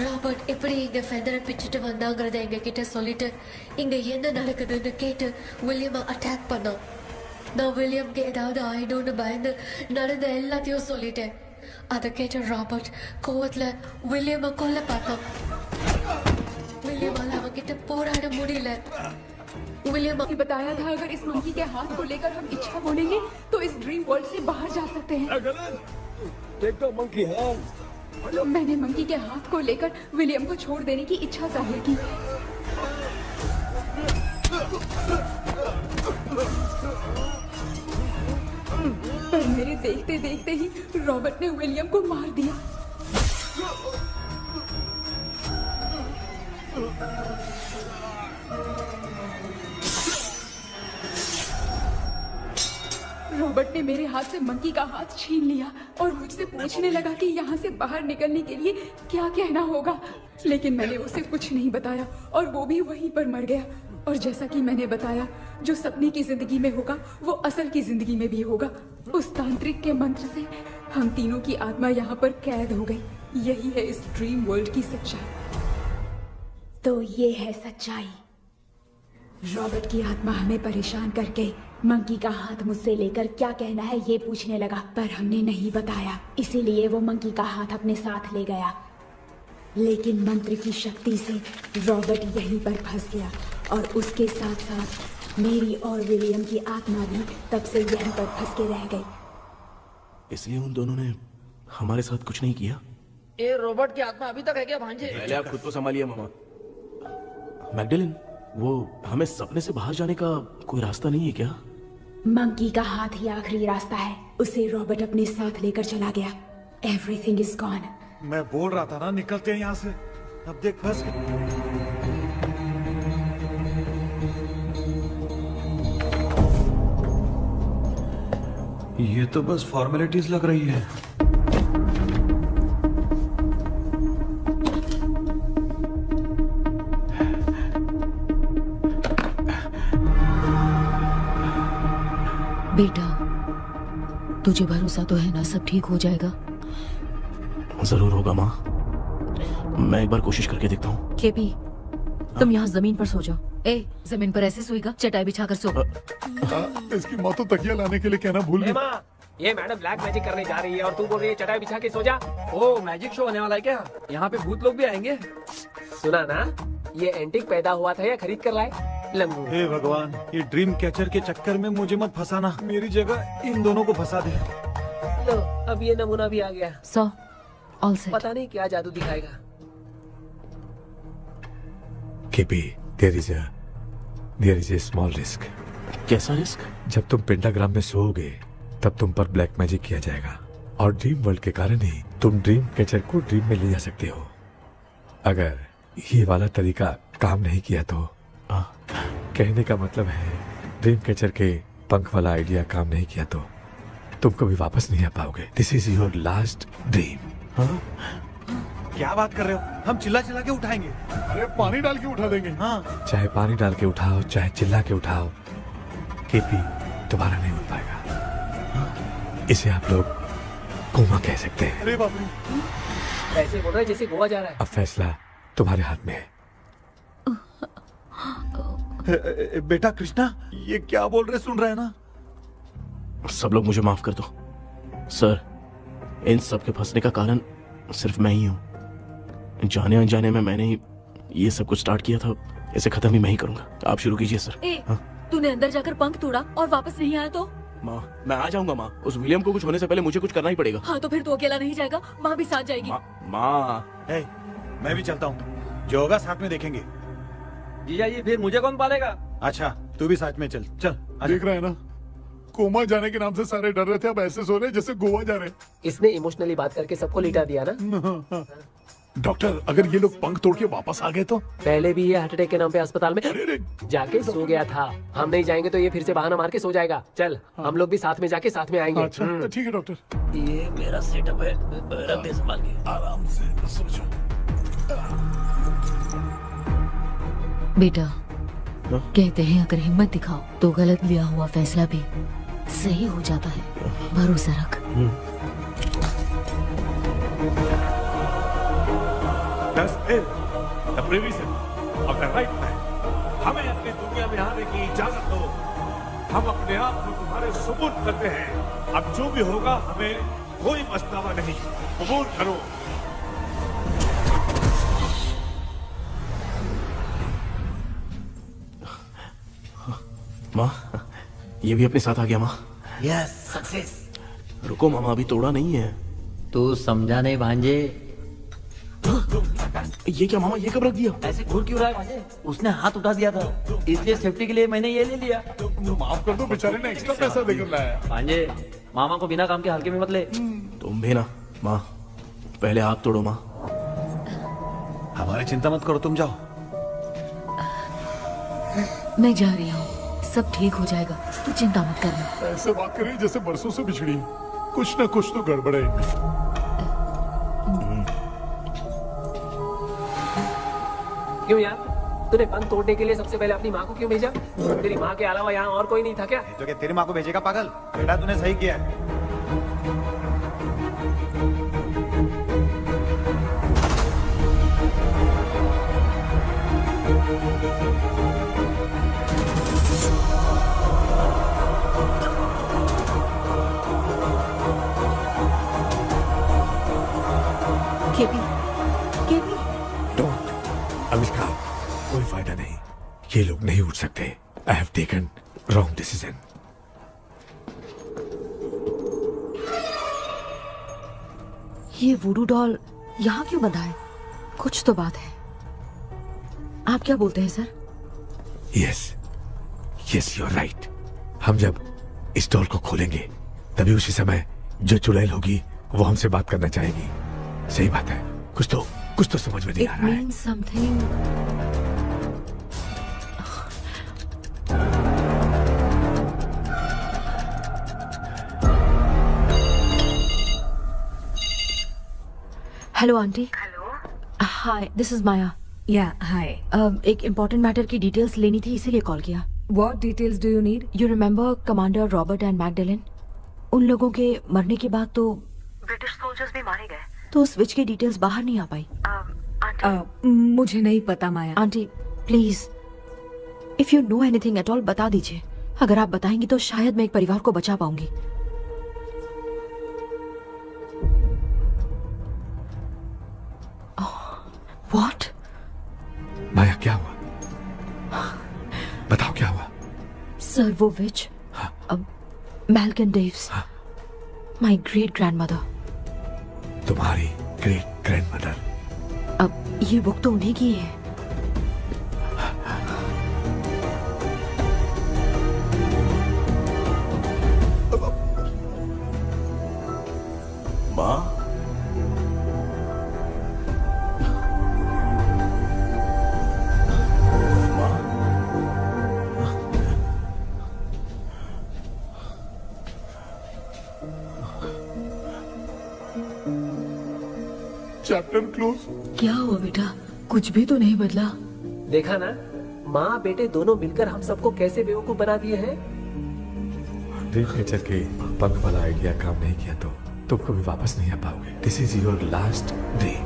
ராபர்ட் எப்படி இங்க ஃபெதரை பிச்சுட்டு வந்தாங்கிறத எங்க கிட்ட சொல்லிட்டு இங்க என்ன நடக்குதுன்னு கேட்டு வில்லியமை அட்டாக் பண்ணான். நான் வில்லியம்க்கு ஏதாவது ஆயிடும்னு பயந்து நடந்த எல்லாத்தையும் சொல்லிட்டேன். அதை கேட்ட ராபர்ட் கோவத்துல வில்லியமை கொல்ல பார்த்தான். வில்லியமால அவன்கிட்ட போராட முடியல. विलियम ने बताया था अगर इस मंकी के हाथ को लेकर हम इच्छा बोलेंगे तो इस ड्रीम वर्ल्ड से बाहर जा सकते हैं। मैंने मंकी के हाथ को लेकर विलियम को छोड़ देने की इच्छा जाहिर की। पर मेरे देखते देखते ही रॉबर्ट ने विलियम को मार दिया। रॉबर्ट ने मेरे हाथ से मंकी का हाथ छीन लिया और मुझसे पूछने लगा कि यहाँ से बाहर निकलने के लिए क्या कहना होगा, लेकिन मैंने उसे कुछ नहीं बताया और वो भी वहीं पर मर गया। और जैसा कि मैंने बताया, जो सपने की जिंदगी में होगा वो असल की जिंदगी में भी होगा। उस तांत्रिक के मंत्र से हम तीनों की आत्मा यहाँ पर कैद हो गई। यही है इस ड्रीम वर्ल्ड की सच्चाई। तो ये है सच्चाई। रॉबर्ट की आत्मा हमें परेशान करके मंकी का हाथ मुझसे लेकर क्या कहना है ये पूछने लगा, पर हमने नहीं बताया, इसीलिए वो मंकी का हाथ अपने साथ ले गया। लेकिन मंत्र की शक्ति से रॉबर्ट यहीं पर फंस गया और उसके साथ साथ मेरी और विलियम की आत्मा भी तब से यहीं पर फंस के रह गई। इसलिए उन दोनों ने हमारे साथ कुछ नहीं किया। ये रॉबर्ट की आत्मा अभी तक है क्या भांजे? पहले आप खुद को संभालिए मामा। मैगडेलिन, वो हमें सपने से बाहर जाने का कोई रास्ता नहीं है क्या? मंकी का हाथ ही आखिरी रास्ता है। उसे रॉबर्ट अपने साथ लेकर चला गया। Everything is gone. मैं बोल रहा था ना, निकलते हैं यहाँ से। अब देख फंस गए। ये तो बस फॉर्मेलिटीज लग रही है। बेटा, तुझे भरोसा तो है ना सब ठीक हो जाएगा? जरूर होगा माँ, मैं एक बार कोशिश करके देखता हूँ। केपी, तुम यहाँ जमीन पर सो जाओ। ए, जमीन पर ऐसे सोएगा? चटाई बिछाकर सो। इसकी माँ तो तकिया लाने के लिए कहना भूल गई। माँ, ये मैडम ब्लैक मैजिक करने जा रही है और तू बोल रही है चटाई बिछा के सो जा। ओ, मैजिक शो होने वाला है क्या? यहाँ पे भूत लोग भी आएंगे। सुना ना, ये एंटीक पैदा हुआ था या खरीद कर लाए? लंगू। हे भगवान, ये ड्रीम कैचर के चक्कर में मुझे मत फंसाना, मेरी जगह इन दोनों को फंसा दे। लो, अब ये नमूना भी आ गया। So, all set. पता नहीं क्या जादू दिखाएगा। KP, there is a small risk. कैसा रिस्क? जब तुम पेंटाग्राम में सोओगे तब तुम पर ब्लैक मैजिक किया जाएगा और ड्रीम वर्ल्ड के कारण ही तुम ड्रीम कैचर को ड्रीम में ले जा सकते हो। अगर ये वाला तरीका काम नहीं किया तो कहने का मतलब है ड्रीम कैचर के पंख वाला आइडिया काम नहीं किया तो तुम कभी वापस नहीं आ पाओगे। This is your last dream. क्या बात कर रहे हो? हम चिल्ला चिल्ला के उठाएंगे। अरे पानी डाल के उठा देंगे। हाँ, चाहे पानी डाल के उठाओ, चाहे चिल्ला के उठाओ, केपी दोबारा नहीं उठ पाएगा। इसे आप लोग कोमा कह सकते हैं। अरे बाप रे, ऐसे बोल रहा है जैसे गोवा जा रहा है। अब फैसला तुम्हारे हाथ में है। बेटा कृष्णा, ये क्या बोल रहे, सुन रहे हैं ना? सब लोग मुझे माफ कर दो सर, इन सब के फंसने का कारण सिर्फ मैं ही हूँ। जाने अनजाने में मैंने ही ये सब कुछ स्टार्ट किया था, इसे खत्म ही मैं ही करूंगा। आप शुरू कीजिए सर। तूने अंदर जाकर पंख तोड़ा और वापस नहीं आया तो? माँ, मैं आ जाऊंगा माँ। उस विलियम को कुछ होने से पहले मुझे कुछ करना ही पड़ेगा। हाँ, तो फिर तू अकेला नहीं जाएगा, माँ भी साथ जाएगी। माँ, मैं भी चलता हूँ, जो होगा साथ में देखेंगे। जीजा जी, फिर मुझे कौन पालेगा? अच्छा, तू भी साथ में चल। चल देख रहा है ना, कोमा जाने के नाम से सारे डर रहे थे, अब ऐसे सो रहे जैसे गोवा जा रहे। इसने इमोशनली बात करके सबको लिटा दिया ना। डॉक्टर, अगर ये लोग पंख तोड़ के वापस आ गए तो? पहले भी ये हार्ट अटैक के नाम पे अस्पताल में जाके सो गया था। हम नहीं जाएंगे तो ये फिर से बहाना मार के सो जाएगा। चल, हम लोग भी साथ में जाके साथ में आएंगे। अच्छा, ठीक है डॉक्टर। ये मेरा सेटअप है, रख दे संभाल के। आराम से सो जाओ। बेटा, कहते हैं अगर हिम्मत दिखाओ तो गलत लिया हुआ फैसला भी सही हो जाता है। भरोसा रख। हमें अपनी दुनिया में आने की इजाजत दो। हम अपने आप को तुम्हारे सुपुर्द करते हैं। अब जो भी होगा हमें कोई पछतावा नहीं, कबूल करो। माँ, ये भी अपने साथ आ गया। माँ, यस, सक्सेस। रुको मामा, अभी तोड़ा नहीं है। तू समझा नहीं भांजे। ये क्या मामा, ये कब रख दिया? ऐसे घूर क्यों रहा है भांजे? उसने हाथ उठा दिया था, इसलिए सेफ्टी के लिए मैंने ये ले लिया। माफ कर दो, बेचारे ने एक्स्ट्रा पैसा देकर लाया। भांजे, मामा को बिना काम के हल्के में मत ले। तुम भी ना। माँ, पहले आप तोड़ो। माँ, हमारी चिंता मत करो, तुम जाओ। मैं जा रही हूँ, सब ठीक हो जाएगा, तू चिंता मत करना। ऐसे बात करिए जैसे बरसों से बिछड़ी। कुछ न कुछ तो गड़बड़ है। क्यों यार, तूने पंख तोड़ने के लिए सबसे पहले अपनी माँ को क्यों भेजा? तेरी माँ के अलावा यहाँ और कोई नहीं था क्या? तो क्या तेरी माँ को भेजेगा पागल? बेटा तूने सही किया है। KP, KP. डोंट, अविष्कार, कोई फायदा नहीं। ये लोग नहीं उठ सकते। I have taken wrong decision. ये वुडू डॉल यहाँ क्यों बंधा है? कुछ तो बात है। आप क्या बोलते हैं sir? Yes, yes, you are right. हम जब इस डॉल को खोलेंगे तभी उसी समय जो चुड़ैल होगी वो हमसे बात करना चाहेगी। सही बात है। कुछ तो समझ में नहीं आ रहा है। It means something. Hello aunty. Hello. Hi, this is Maya. Yeah hi. एक इम्पोर्टेंट मैटर की डिटेल्स लेनी थी, इसीलिए कॉल किया। What details do you need? You remember commander Robert and Magdalene? उन लोगों के मरने के बाद तो ब्रिटिश सोल्जर्स भी मारे गए। तो स्विच की डिटेल्स बाहर नहीं आ पाई। मुझे नहीं पता Maya. Aunty please, if you know anything at all बता दीजिए। अगर आप बताएंगी तो शायद मैं एक परिवार को बचा पाऊंगी। व्हाट? माया क्या हुआ? बताओ क्या हुआ? सर वो विच, मैल्कन डेव्स, माय ग्रेट ग्रैंडमदर। तुम्हारी ग्रेट ग्रैंडमदर? अब ये बुक तो उन्हीं की है। माँ, चैप्टर क्लोज। क्या हुआ बेटा? कुछ भी तो नहीं बदला। देखा ना, माँ बेटे दोनों मिलकर हम सबको कैसे बेवकूफ बना दिए हैं। ड्रीम कैचर के पंख वाला आइडिया काम नहीं किया तो तुम कभी वापस नहीं आ पाओगे। This is your last dream.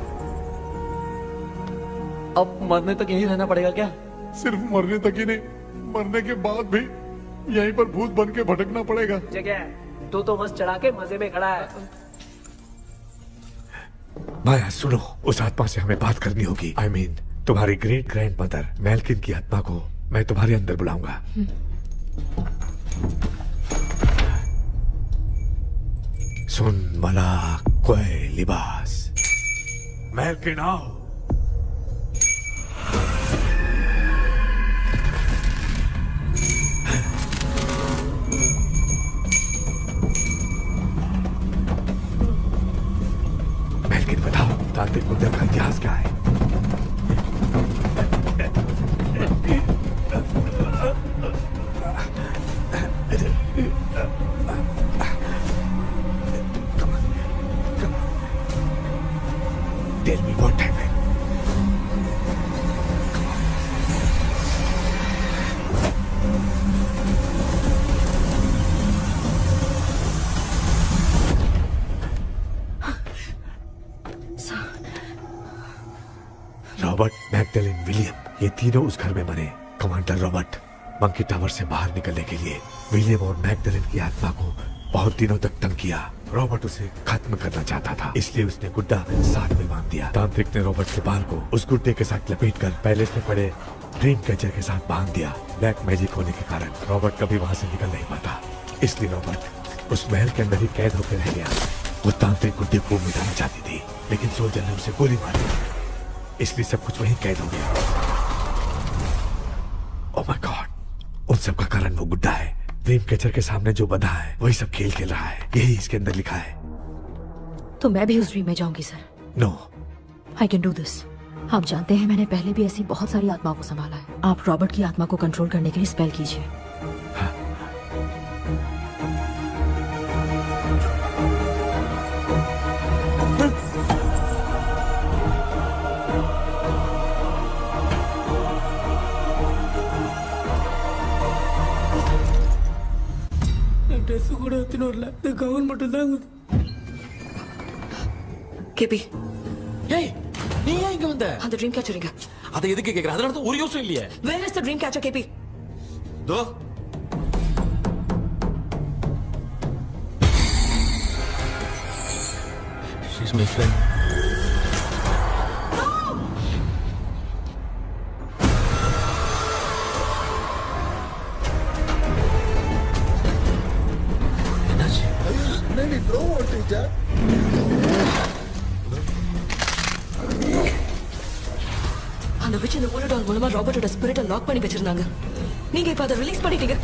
अब मरने तक यहीं रहना पड़ेगा क्या? सिर्फ मरने तक ही नहीं, मरने के बाद भी यहीं पर भूत बन के भटकना पड़ेगा। जगह तो मस्त चढ़ा के मजे में खड़ा है। माया सुनो, उस आत्मा से हमें बात करनी होगी। I mean, तुम्हारी ग्रेट ग्रैंड मदर मैल्किन की आत्मा को मैं तुम्हारे अंदर बुलाऊंगा। सुन मला कोई लिबास, मैल्किन आओ। मैल्किन बताओ, तांत्रिक मुद्रा का इतिहास क्या है? Tell me what happened. Robert, Magdalene, William, ये तीनों उस घर में मरे। कमांडर रॉबर्ट मंकी टावर से बाहर निकलने के लिए विलियम और मैगडेलिन की आत्मा को बहुत दिनों तक तंग किया। रॉबर्ट उसे खत्म करना चाहता था, इसलिए उसने गुड्डा साथ में बांध दिया। तांत्रिक ने रॉबर्ट के बाल को उस गुड्डे के साथ लपेटकर पैलेस में पड़े ड्रीम कैचर के साथ बांध दिया। ब्लैक मैजिक होने के कारण रॉबर्ट कभी वहां से निकल नहीं पाता, इसलिए रॉबर्ट उस महल के अंदर ही कैद होकर रह गया। वो तांत्रिक गुड्डे को मिटाना चाहती थी, लेकिन सोल्जर ने उसे गोली मारी, इसलिए सब कुछ वहीं कैद हो गया। ओह माय गॉड, उन सब का कारण वो गुड्डा है। ड्रीम कैचर के सामने जो बंधा है वही सब खेल खेल रहा है, यही इसके अंदर लिखा है। तो मैं भी उस ड्रीम में जाऊंगी sir? No, I can do this. आप जानते हैं मैंने पहले भी ऐसी बहुत सारी आत्माओं को संभाला है। आप रॉबर्ट की आत्मा को कंट्रोल करने के लिए स्पेल कीजिए। ட்ரெஸ் கூட எடுத்துன்னு வரல, இந்த கவுன் மட்டும் தான். கேபி, ஏய் நீ ஏன் இங்க வந்த? அந்த ட்ரீம் கேச்சர் எங்க? அதை எதுக்கு கேக்குற? அதனால தான் ஒரு யோசனை இல்லையே. Where is the dream catcher, KP? Though she's my friend. அந்த witch இந்த ஒரு டால் மூலமா ராபர்ட்டோட ஸ்பிரிட்டை லாக் பண்ணி வச்சிருந்தாங்க. நீங்க இப்ப அதை ரிலீஸ் பண்ணிட்டீங்க.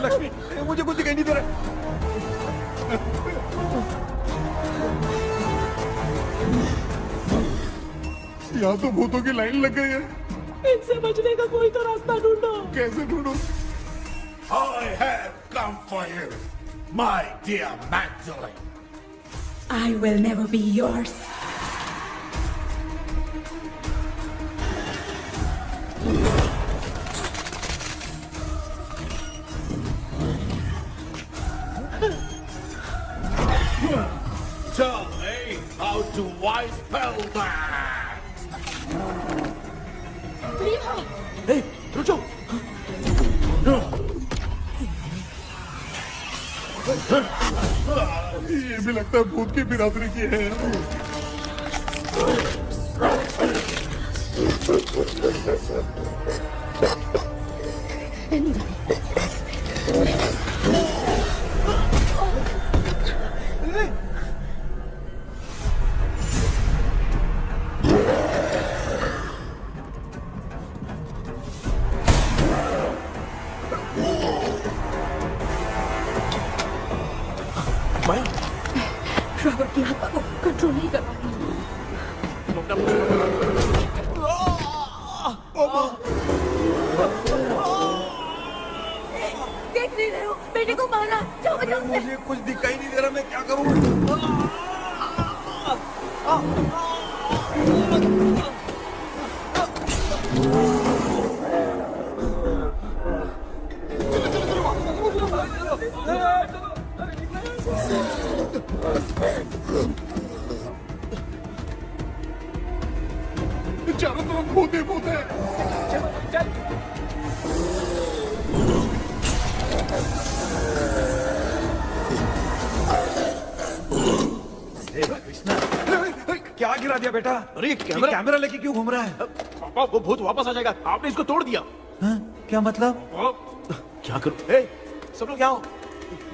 लक्ष्मी, मुझे कुछ दिखाई नहीं दे रहा। यहाँ तो भूतों की लाइन लग गई है। इनसे बचने का कोई तो रास्ता ढूंढो। कैसे ढूंढो? I have come for you, my dear Magdalene. I will never be yours. Tell me, how do I spell that? Hey, रुक जाओ। ये भी लगता है भूत की बिरादरी की है। रॉबर्ट की आत्मा को कंट्रोल नहीं कर पा देख नहीं रहे हो, बेटे को मारा। जाओ बचाओ उसे। मुझे कुछ दिखाई नहीं दे रहा, मैं क्या करूँ? चारों तरफ भूत ही भूत है। कृष्णा, क्या गिरा दिया बेटा? अरे ये कैमरा लेके क्यों घूम रहा है? पापा, वो भूत वापस आ जाएगा। आपने इसको तोड़ दिया। हाँ? क्या मतलब? क्या करूं? ए, सब लोग यहाँ आओ।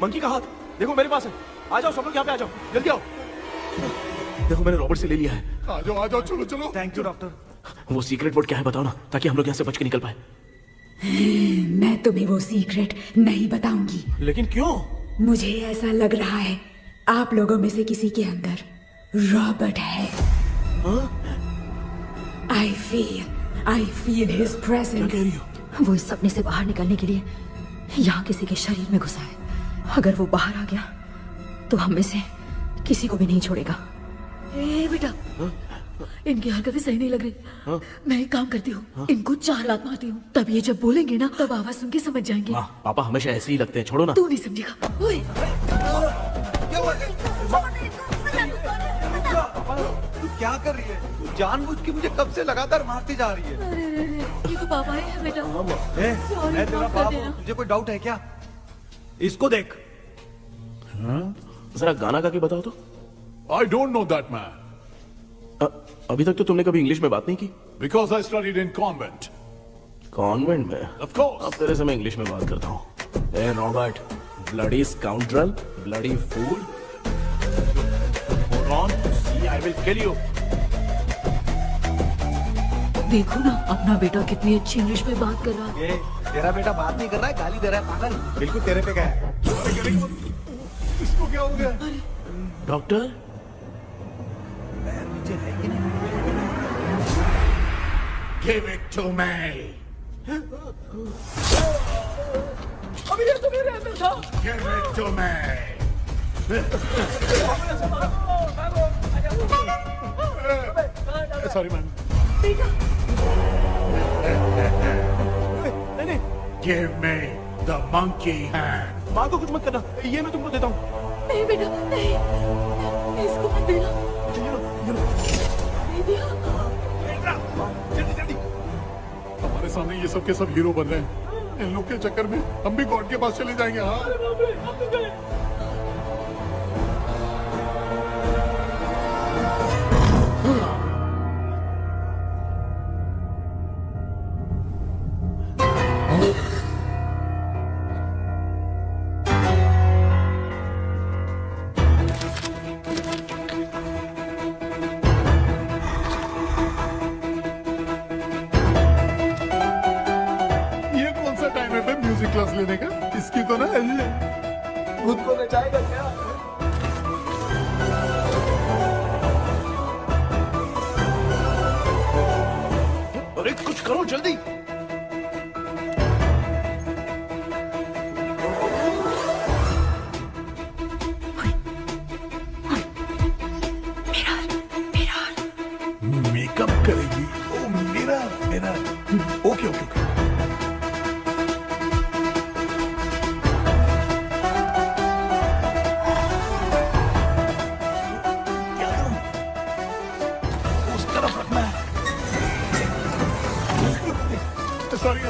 मंकी का हाथ देखो मेरे पास है। आ जाओ सब लोग यहाँ पे, आ जाओ, जल्दी आओ। देखो मैंने रॉबर्ट से ले लिया है। आ जाओ, चलो चलो। Thank you doctor. वो सीक्रेट वर्ड क्या है बताओ ना, ताकि हम लोग यहाँ से बच के निकल पाए। मैं तुम्हें वो सीक्रेट नहीं बताऊंगी। लेकिन क्यों? मुझे ऐसा लग रहा है आप लोगों में से किसी के अंदर रॉबर्ट है। I feel his presence. क्या कह रही हो? वो इस सपने से बाहर निकलने के लिए यहाँ किसी के शरीर में घुसा है। अगर वो बाहर आ गया तो हम में से किसी को भी नहीं छोड़ेगा। ए बेटा, इनकी हरकतें सही नहीं लग रही। मैं एक काम करती हूँ, इनको 4 लात मारती हूँ, तब ये जब बोलेंगे ना तब आवाज सुन के समझ जाएंगे। पापा हमेशा ऐसे ही लगते हैं, छोड़ो ना। तू नहीं समझेगा। ओए, तू क्या कर रही है? तू जानबूझ के मुझे कब से लगातार मारती जा रही है। ये तो पापा है बेटा। मैं तेरा बाप हूँ, तुझे कोई डाउट है क्या? इसको देख। जरा गाना गा के बताओ तो। I don't know that man. अभी तक तो तुमने कभी इंग्लिश में बात नहीं की। Because I studied in convent. Convent में? Of course. अब तेरे से मैं इंग्लिश में बात करता हूँ। ए Robert, bloody scoundrel, bloody fool. Hold on, see, I will kill you. देखो ना अपना बेटा कितनी अच्छी इंग्लिश में बात कर रहा है। ये तेरा बेटा बात नहीं कर रहा है, गाली दे रहा है पागल। बिल्कुल तेरे पे क्या है? इसको क्या हो गया? Doctor, Give it to me. अभी ये तो मेरे अंदर था। Give it to me. Sorry man. Give me the monkey hand. माँ को कुछ मत करना, ये मैं तुमको देता हूँ। नहीं बेटा, नहीं, इसको मत देना। नहीं दिया। हमारे सामने ये सब के सब हीरो बन रहे हैं। इन लोग के चक्कर में हम भी गॉड के पास चले जाएंगे। हाँ, रेस्क्यू तो ना खुद को बचाएगा क्या? अरे कुछ करो जल्दी। मेकअप करेगी। ओ मेरा मेरा ओके ओके ओके। उस तरफ रखना है। सॉरी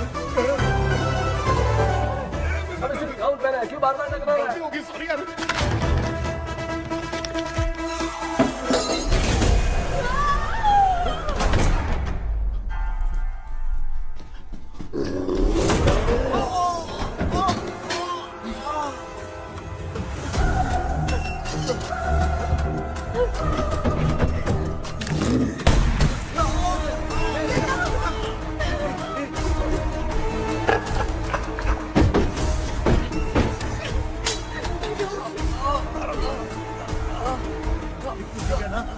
क्यों बार बार टकरा रहा है? होगी सॉरी यार।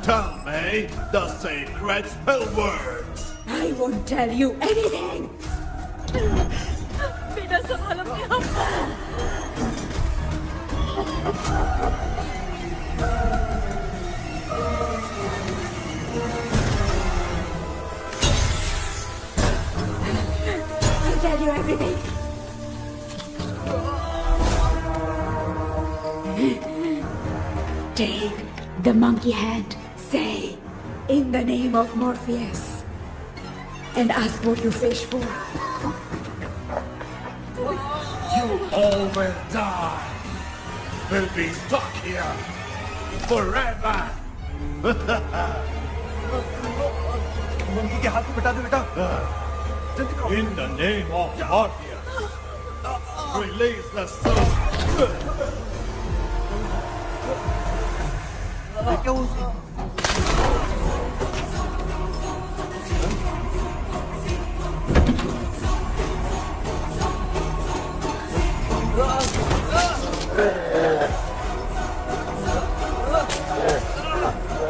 Tell me the secret spell words. I won't tell you anything. बेटा संभालो अपने आप को। I'll tell you everything. Take the monkey hand. Say, in the name of Morpheus, and ask what you fish for. You all will die. Will be stuck here forever. Monkey के हाथ में बिठा दो बेटा। In the name of Morpheus, release the soul. क्या उस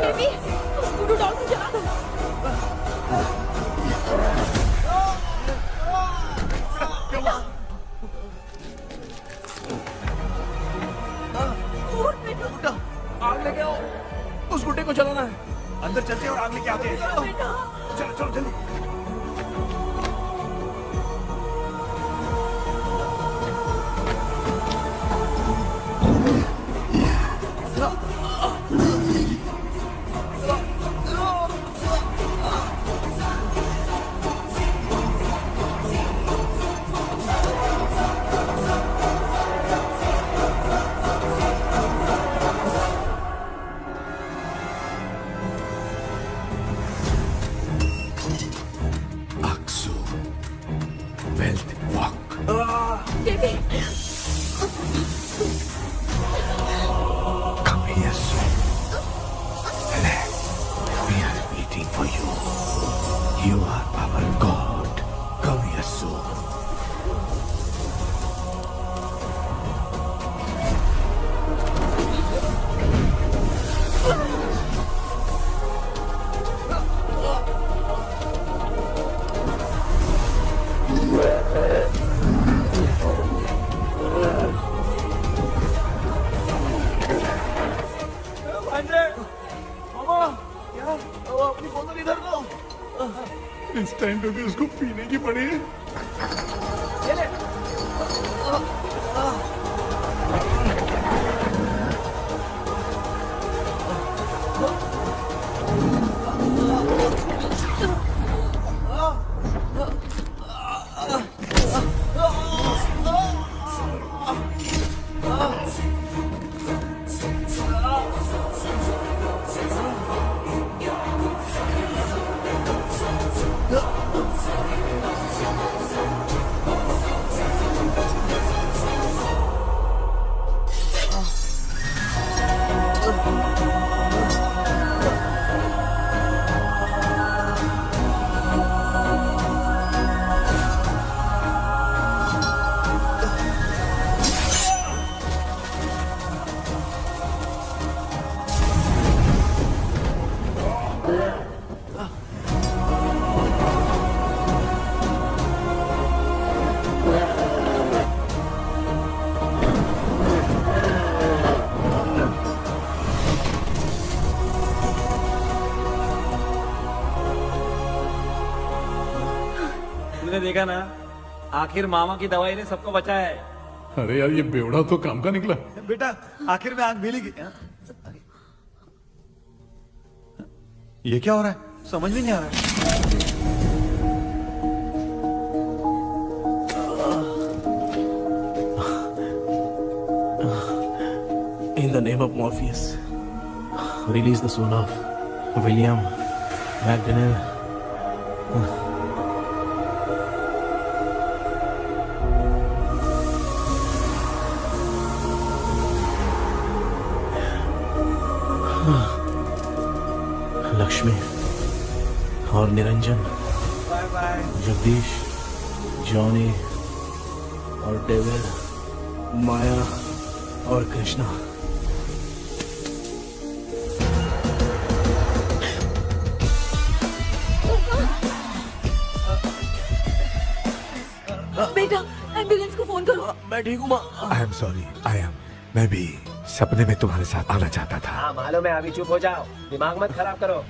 बेबी, उसको डॉल को जला दो। आग लेके आओ। उस गुड्डे को चलाना है। अंदर चलते हैं और आग लेके आते हैं। चलो चलो जल्दी। Baby, Come here soon. Relax. We are waiting for you. You are our God. Come here soon. इस टाइम पे भी उसको पीने की पड़ी है। देखा ना, आखिर मामा की दवाई ने सबको बचाया है। अरे यार ये बेवड़ा तो काम का निकला। बेटा आखिर में आंख मिली गई। ये क्या हो रहा है, समझ में नहीं आ रहा है। In the name of Morpheus, release the soul of William McDonnell. Lakshmi और निरंजन, जगदीश, जॉनी और डेविड, माया और कृष्णा। बेटा एम्बुलेंस को फोन करो। मैं ठीक हूँ माँ। आई एम सॉरी, मैं भी सपने में तुम्हारे साथ आना चाहता था। हाँ मालूम है, अभी चुप हो जाओ, दिमाग मत खराब करो।